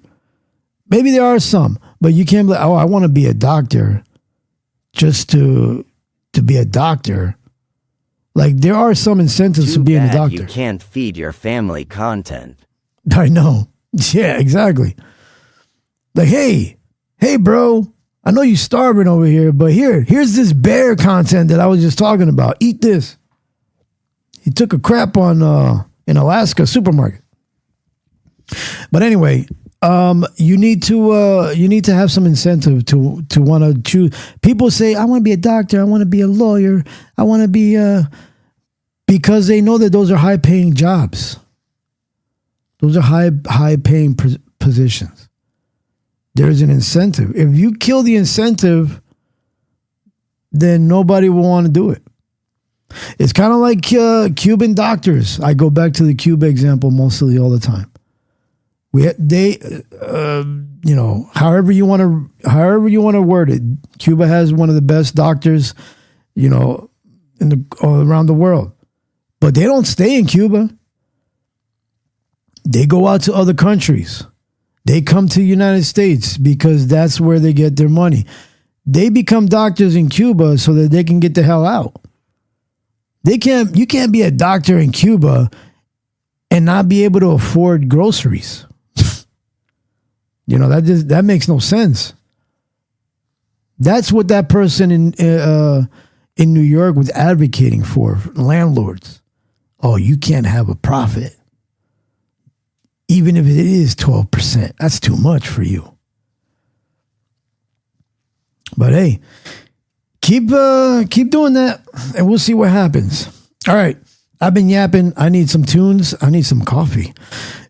Maybe there are some, but you can't be like, oh, I want to be a doctor just to be a doctor. Like, there are some incentives to being a doctor. You can't feed your family content. I know. Yeah, exactly. Like, hey, bro, I know you're starving over here, but here's this bear content that I was just talking about. Eat this. He took a crap on in Alaska supermarket. But anyway, you need to have some incentive to want to choose. People say, I want to be a doctor, I want to be a lawyer, I want to be because they know that those are high paying jobs. Those are high paying positions. There's an incentive. If you kill the incentive, then nobody will want to do it. It's kind of like Cuban doctors. I go back to the Cuba example mostly all the time. However you want to word it, Cuba has one of the best doctors, all around the world. But they don't stay in Cuba. They go out to other countries. They come to the United States because that's where they get their money. They become doctors in Cuba so that they can get the hell out. You can't be a doctor in Cuba and not be able to afford groceries. That makes no sense. That's what that person in New York was advocating for landlords. Oh, you can't have a profit. Even if it is 12%, that's too much for you. But hey, keep doing that, and we'll see what happens. All right, I've been yapping. I need some tunes. I need some coffee.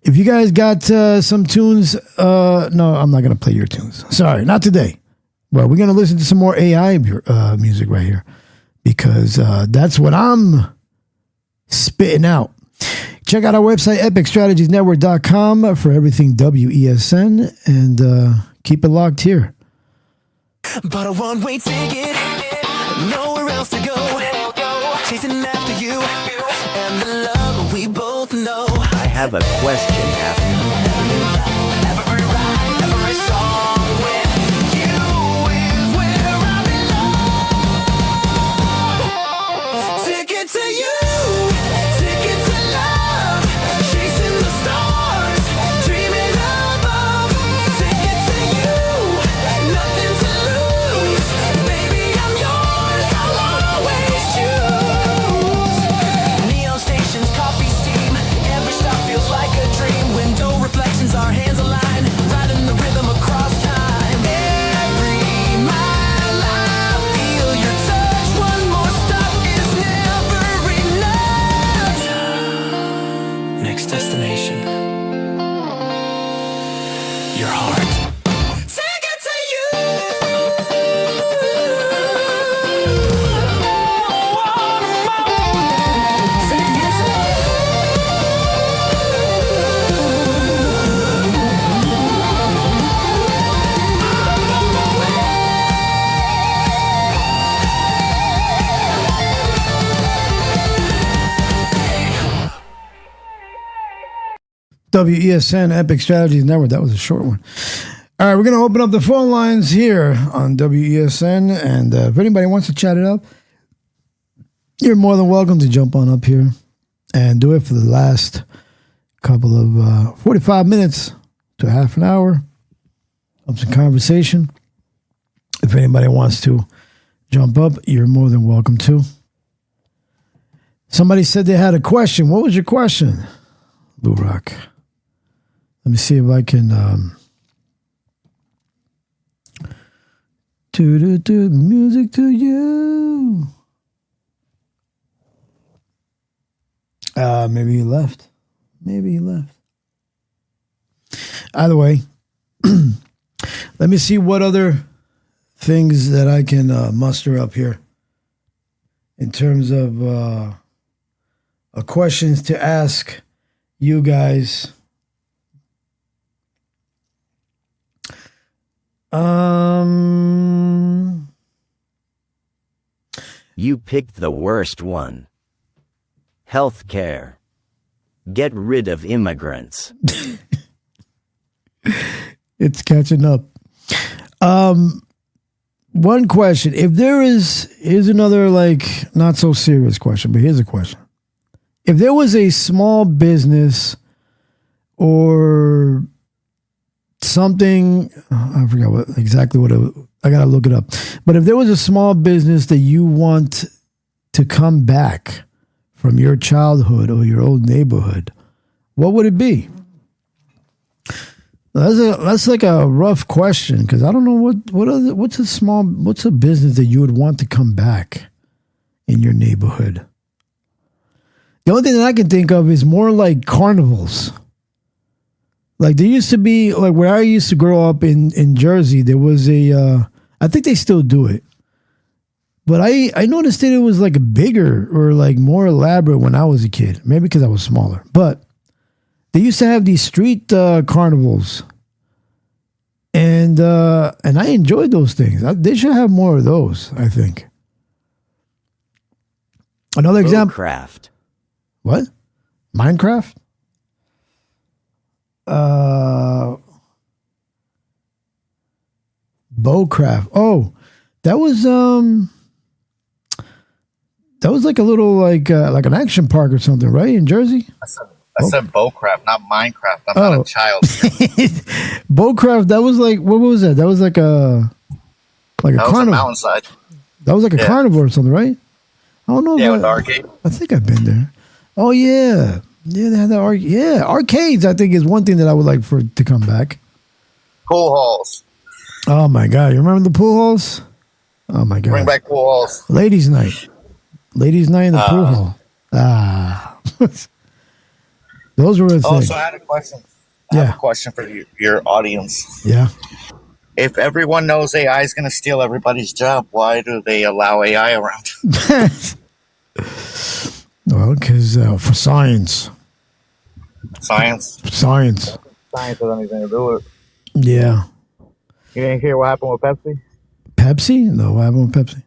If you guys got some tunes, no, I'm not gonna play your tunes. Sorry, not today. But we're gonna listen to some more AI music right here because that's what I'm spitting out. Check out our website, epicstrategiesnetwork.com, for everything WESN, and keep it locked here. But a one-way ticket, nowhere else to go, chasing after you, and the love we both know. I have a question after. Every ride, every song with you is where I belong. Ticket to you. Our hands aligned, riding the rhythm across time. Every mile I feel your touch. One more stop is never enough. Next destination, your heart. Take it to WESN, Epic Strategies Network. That was a short one. All right, we're going to open up the phone lines here on WESN, and if anybody wants to chat it up, you're more than welcome to jump on up here and do it for the last couple of 45 minutes to half an hour of some conversation. If anybody wants to jump up, you're more than welcome to. Somebody said they had a question. What was your question, Blue Rock? Let me see if I can do music to you. Maybe he left. Maybe he left. Either way, let me see what other things that I can muster up here in terms of questions to ask you guys. You picked the worst one. Healthcare. Get rid of immigrants. It's catching up. One question. If there here's another like not so serious question, but here's a question. If there was a small business or something, I forgot exactly what I gotta look it up. But if there was a small business that you want to come back from your childhood or your old neighborhood, what would it be? That's like a rough question because I don't know what's a business that you would want to come back in your neighborhood. The only thing that I can think of is more like carnivals. Like there used to be, like where I used to grow up in Jersey, there was I think they still do it. But I noticed that it was like bigger or like more elaborate when I was a kid. Maybe because I was smaller. But they used to have these street carnivals. And I enjoyed those things. They should have more of those, I think. Another example. Craft. What? Minecraft? Bowcraft. Oh, that was like a little like an action park or something, right? In Jersey? I said Bowcraft, not Minecraft. I'm not a child. Bowcraft, that was like, what was that? That was like a carnival. A mountainside. That was like a carnival or something, right? I don't know. Yeah, with the arcade. I think I've been there. Oh, yeah. Yeah, they had the arcade. Yeah, arcades, I think, is one thing that I would like to come back. Pool halls. Oh, my God. You remember the pool halls? Oh, my God. Bring back pool halls. Ladies' night. Ladies' night in the pool hall. Those were a thing. So I had a question. I have a question for your audience. Yeah. If everyone knows AI is going to steal everybody's job, why do they allow AI around? Well, because for science. Science? Science. Science has anything to do with it. Yeah. You didn't hear what happened with Pepsi? Pepsi? No, what happened with Pepsi?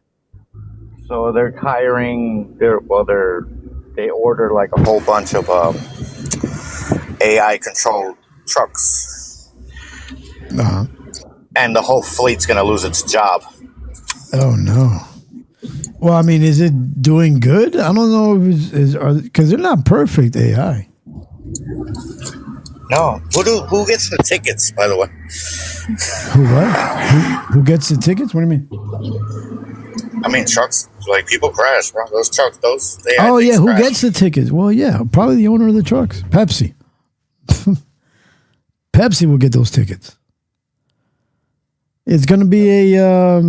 So they're hiring they ordered like a whole bunch of AI controlled trucks. Uh-huh. And the whole fleet's going to lose its job. Oh, no. Well, I mean, is it doing good? I don't know if because they're not perfect AI. No. Who gets the tickets, by the way? Who what? Who gets the tickets? What do you mean? I mean, trucks. Like, people crash, bro. Those trucks, oh, yeah. Who gets the tickets? Well, yeah. Probably the owner of the trucks. Pepsi. Pepsi will get those tickets. It's going to be a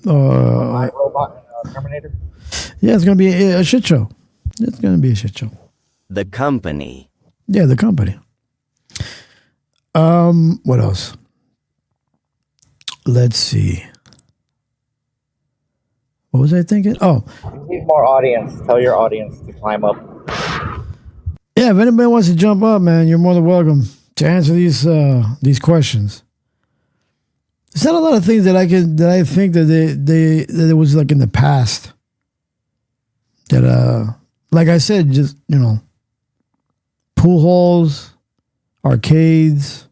robot Terminator. Yeah, it's going to be a shit show. It's going to be a shit show. The company. Yeah, the company. What else? Let's see. What was I thinking? Oh, You need more audience. Tell your audience to climb up. yeah. If anybody wants to jump up, man, you're more than welcome to answer these questions. There's not a lot of things that I think that that it was like in the past that like I said, just pool halls, arcades.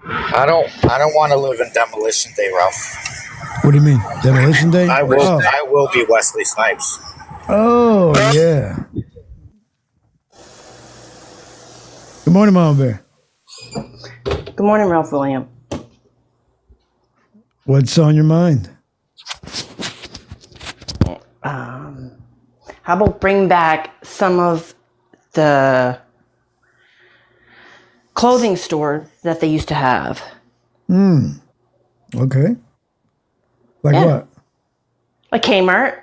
I don't want to live in Demolition Day, Ralph. What do you mean? Demolition Day? I will be Wesley Snipes. Oh, yeah. Good morning, Mama Bear. Good morning, Ralph William. What's on your mind? How about bring back some of the clothing stores that they used to have? Okay. Like what? Like Kmart.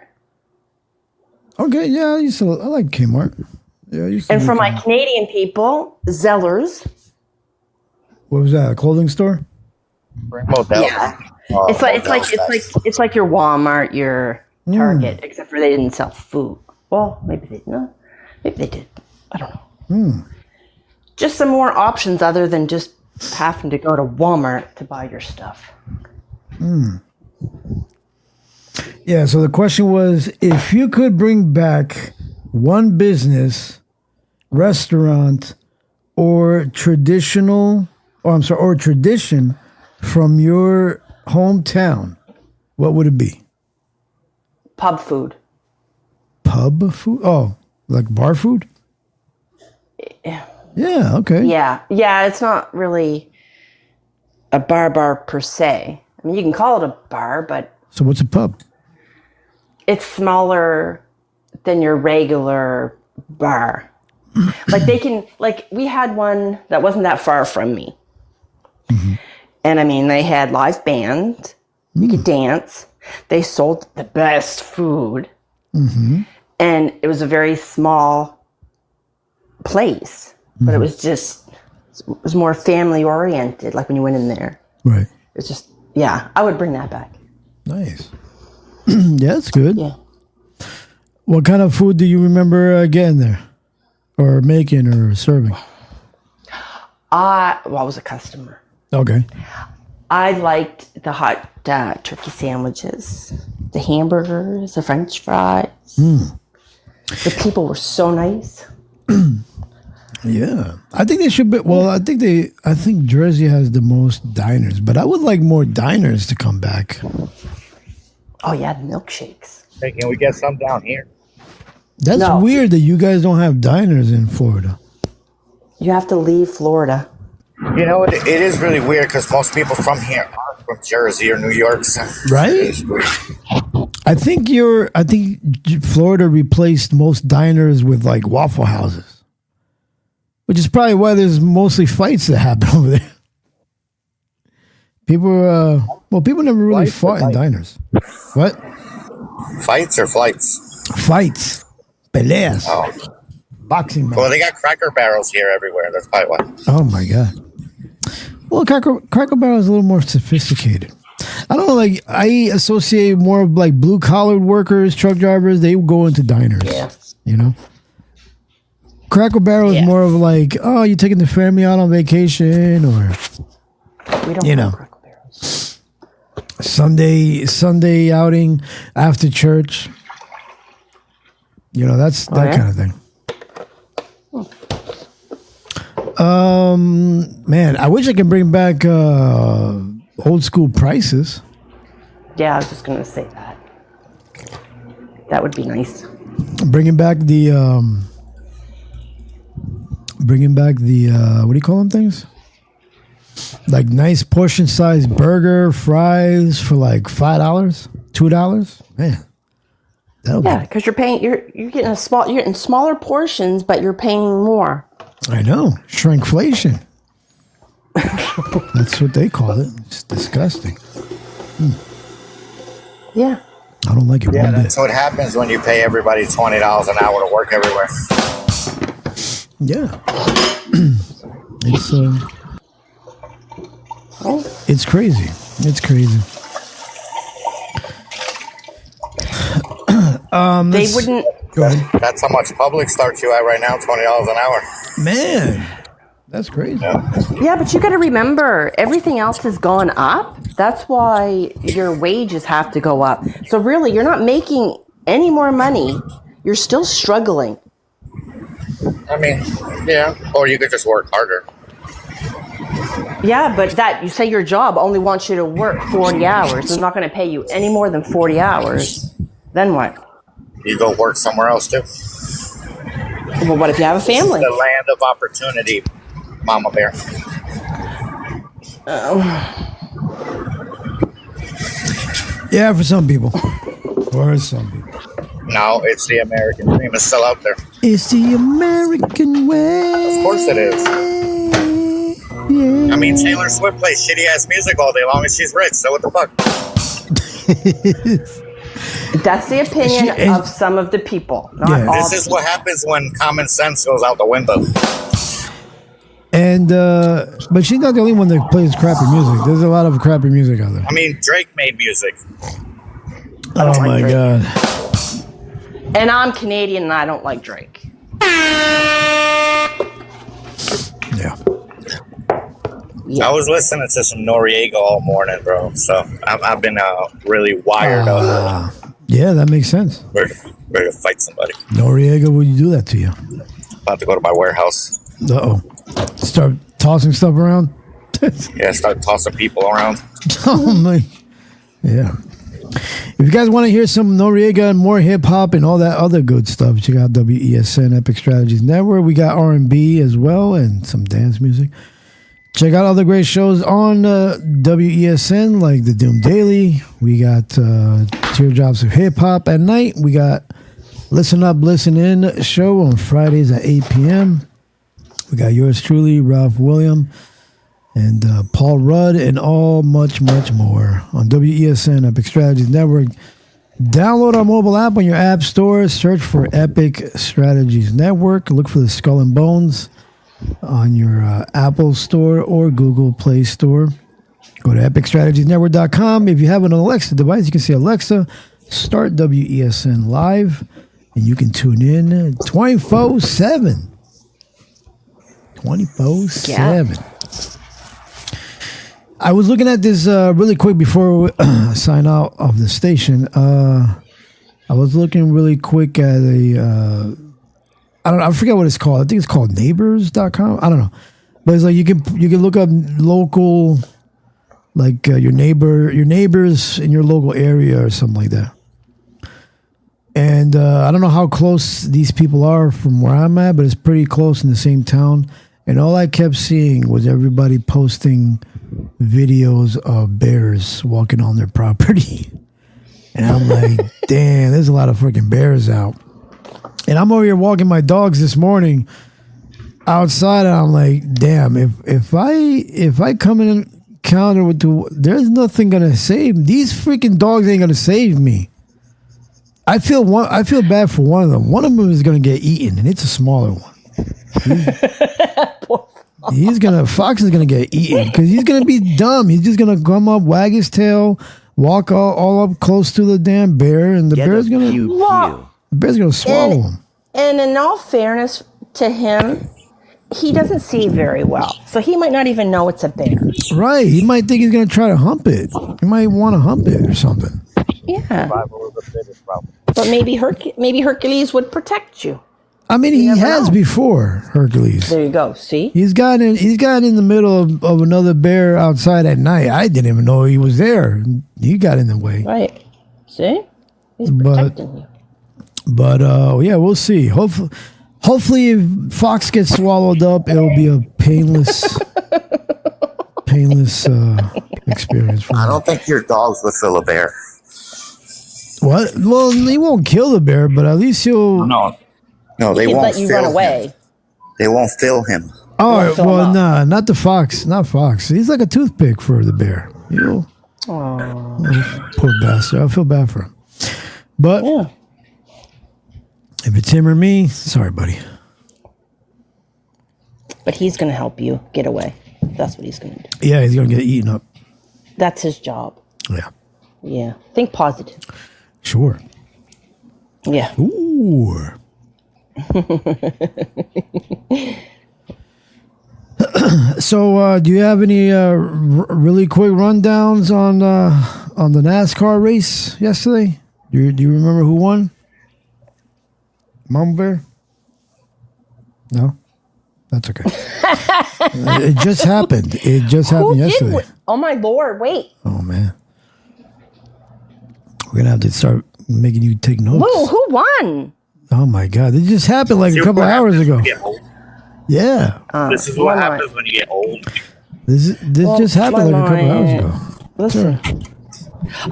Okay, yeah, I like Kmart. Yeah, and for my Canadian people, Zellers. What was that? A clothing store? Yeah. It's like your Walmart, your Target, except for they didn't sell food. Well, maybe they did. Maybe they did. I don't know. Just some more options other than just having to go to Walmart to buy your stuff. Yeah, so the question was, if you could bring back one business, restaurant, or tradition from your hometown, what would it be? Pub food. Pub food? Oh, like bar food? Yeah, okay. Yeah, it's not really a bar per se. I mean, you can call it a bar, but... So what's a pub? It's smaller than your regular bar. We had one that wasn't that far from me. And I mean, they had live bands. You could dance. They sold the best food. And it was a very small place. But it was more family oriented, like when you went in there. Right. It's just, I would bring that back. Nice. Yeah, that's good. Yeah. What kind of food do you remember getting there? Or making or serving? I was a customer. Okay. I liked the hot turkey sandwiches, the hamburgers, the French fries. The people were so nice. Yeah. I think they should be, I think Jersey has the most diners, but I would like more diners to come back. Oh, yeah, the milkshakes. Hey, can we get some down here? That's weird that you guys don't have diners in Florida. You have to leave Florida. You know, it is really weird because most people from here are from Jersey or New York. So right? I think Florida replaced most diners with like Waffle Houses, which is probably why there's mostly fights that happen over there. People never really fought in diners. What? Fights or flights? Fights. Peleas. Oh. Boxing match. Well, they got Cracker Barrels here everywhere. That's probably why. Oh, my God. Well, Cracker Barrel is a little more sophisticated. I don't know, like, I associate more of, like, blue-collar workers, truck drivers. They go into diners, you know? Cracker Barrel is more of like, oh, you're taking the family out on vacation or, we don't have Cracker Barrels. Sunday outing after church. You know, that's that kind of thing. Man, I wish I could bring back old school prices. Yeah, I was just gonna say that. That would be nice. Bringing back the what do you call them things? Like nice portion size burger, fries for like $5, $2. Man. Because you're getting smaller portions, but you're paying more. I know. Shrinkflation. That's what they call it. It's disgusting. Yeah. I don't like it one bit. That's what happens when you pay everybody $20 an hour to work everywhere. Yeah. It's crazy. It's crazy. They wouldn't. Go ahead. That's how much Publix starts you at right now, $20 an hour. Man, that's crazy. Yeah, but you got to remember, everything else has gone up. That's why your wages have to go up. So really, you're not making any more money. You're still struggling. I mean, yeah. Or you could just work harder. Yeah, but you say your job only wants you to work 40 hours. It's not going to pay you any more than 40 hours. Then what? You go work somewhere else too. Well, what if you have a family? It's the land of opportunity, Mama Bear. Yeah, for some people. For some people. No, it's the American dream. It's still out there. It's the American way. Of course it is. Yeah. I mean, Taylor Swift plays shitty ass music all day long and she's rich, so what the fuck? That's the opinion of some of the people. Not all. This is what happens when common sense goes out the window. And but she's not the only one that plays crappy music. There's a lot of crappy music out there. I mean, Drake made music. Oh my God. And I'm Canadian and I don't like Drake. Yeah. I was listening to some Noriega all morning, bro. So I've been really wired up. Yeah, that makes sense. Ready to fight somebody. Noriega, would you do that to you? About to go to my warehouse. Uh-oh. Start tossing stuff around? Yeah, start tossing people around. Oh, my. Yeah. If you guys want to hear some Noriega and more hip-hop and all that other good stuff, check out WESN Epic Strategies Network. We got R&B as well and some dance music. Check out other great shows on WESN, like the Doom Daily. We got Teardrops of Hip Hop at night. We got Listen Up, Listen In show on Fridays at 8 p.m. We got yours truly, Ralph William, and Paul Rudd, and all much, much more on WESN Epic Strategies Network. Download our mobile app on your app store. Search for Epic Strategies Network. Look for the Skull and Bones on your Apple Store or Google Play Store. Go to epicstrategiesnetwork.com. If you have an Alexa device, you can say, Alexa, start WESN live, and you can tune in 24/7. 24/7. I was looking at this really quick before we sign out of the station. I was looking really quick at a... I don't know, I forget what it's called. I think it's called neighbors.com. I don't know. But it's like you can look up local, like your neighbors in your local area or something like that. And I don't know how close these people are from where I'm at, but it's pretty close in the same town. And all I kept seeing was everybody posting videos of bears walking on their property. And I'm like, damn, there's a lot of freaking bears out. And I'm over here walking my dogs this morning outside, and I'm like, damn, if I come in and encounter with there's nothing gonna save these freaking dogs. Ain't gonna save me. I feel bad for one of them. One of them is gonna get eaten, and it's a smaller one. Fox is gonna get eaten because he's gonna be dumb. He's just gonna come up, wag his tail, walk all up close to the damn bear, and the bear's gonna swallow him. And in all fairness to him, he doesn't see very well, so he might not even know it's a bear. Right? He might think he's gonna try to hump it. He might want to hump it or something. Yeah. But maybe Hercules would protect you. I mean, he has before, Hercules. There you go. See? He's got in the middle of another bear outside at night. I didn't even know he was there. He got in the way. Right. See? He's protecting you. But yeah, we'll see. Hopefully, if Fox gets swallowed up, it'll be a painless experience for him. I don't think your dogs would feel a bear. What? Well, he won't kill the bear, but at least he'll... No, they won't let you run away. Him. They won't feel him. Oh, well, nah, not the fox. Not Fox. He's like a toothpick for the bear. Poor bastard. I feel bad for him. But if it's him or me, sorry, buddy. But he's going to help you get away. That's what he's going to do. Yeah, he's going to get eaten up. That's his job. Yeah. Yeah. Think positive. Sure. Yeah. Ooh. So, do you have any really quick rundowns on the NASCAR race yesterday? Do you remember who won? Mama Bear? No, that's okay. It just happened. It just happened yesterday. Oh my Lord! Wait. Oh man, we're gonna have to start making you take notes. Whoa! Who won? Oh my God! It just happened like a couple of hours ago. Yeah. This is what happens when you get old. This just happened like a couple of hours ago. Listen. Sure.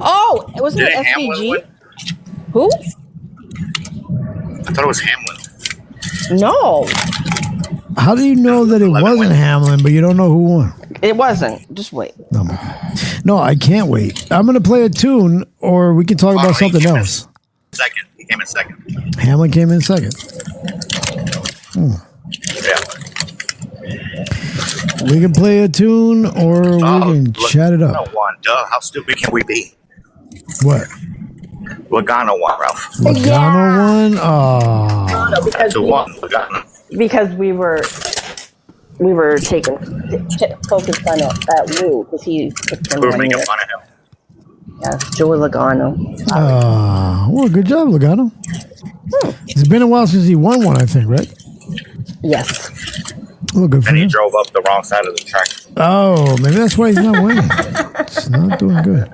Oh, it wasn't an SVG. Who? I thought it was Hamlin. No. How do you know that it wasn't Hamlin, but you don't know who won? It wasn't. Just wait. No, I can't wait. I'm going to play a tune, or we can talk about something else. second. He came in second. Hamlin came in second. Yeah. We can play a tune or we can chat it up. Logano won. Duh. How stupid can we be? What? Logano won, Ralph. Logano won? Oh. No, because Who won? Logano. Because we were taking focused on at Wu because he picked him. We were making fun of him. Yeah, Joey Logano. Well, good job, Logano. It's been a while since he won one, I think, right? Yes. Well, good for And he him. drove up the wrong side of the track. Oh, maybe that's why he's not winning. It's not doing good.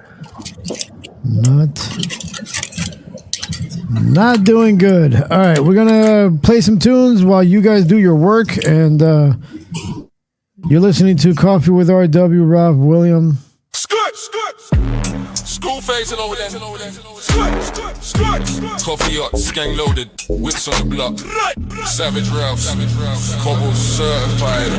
Not doing good. All right, we're gonna play some tunes while you guys do your work, and you're listening to Coffee with RW, Rob William. School facing over there. Coffee yachts, gang loaded, whips on the block. Savage Ralphs, Cobble certified.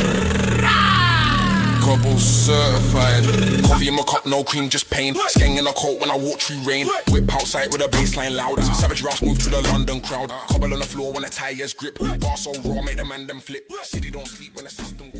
Cobble certified. Coffee in my cup, no cream, just pain. Skeng in a coat when I walk through rain. Whip outside with a bassline loud. Savage Ralphs move through the London crowd. Cobble on the floor when the tires grip. Bar so raw, make the man them flip. City don't sleep when the system.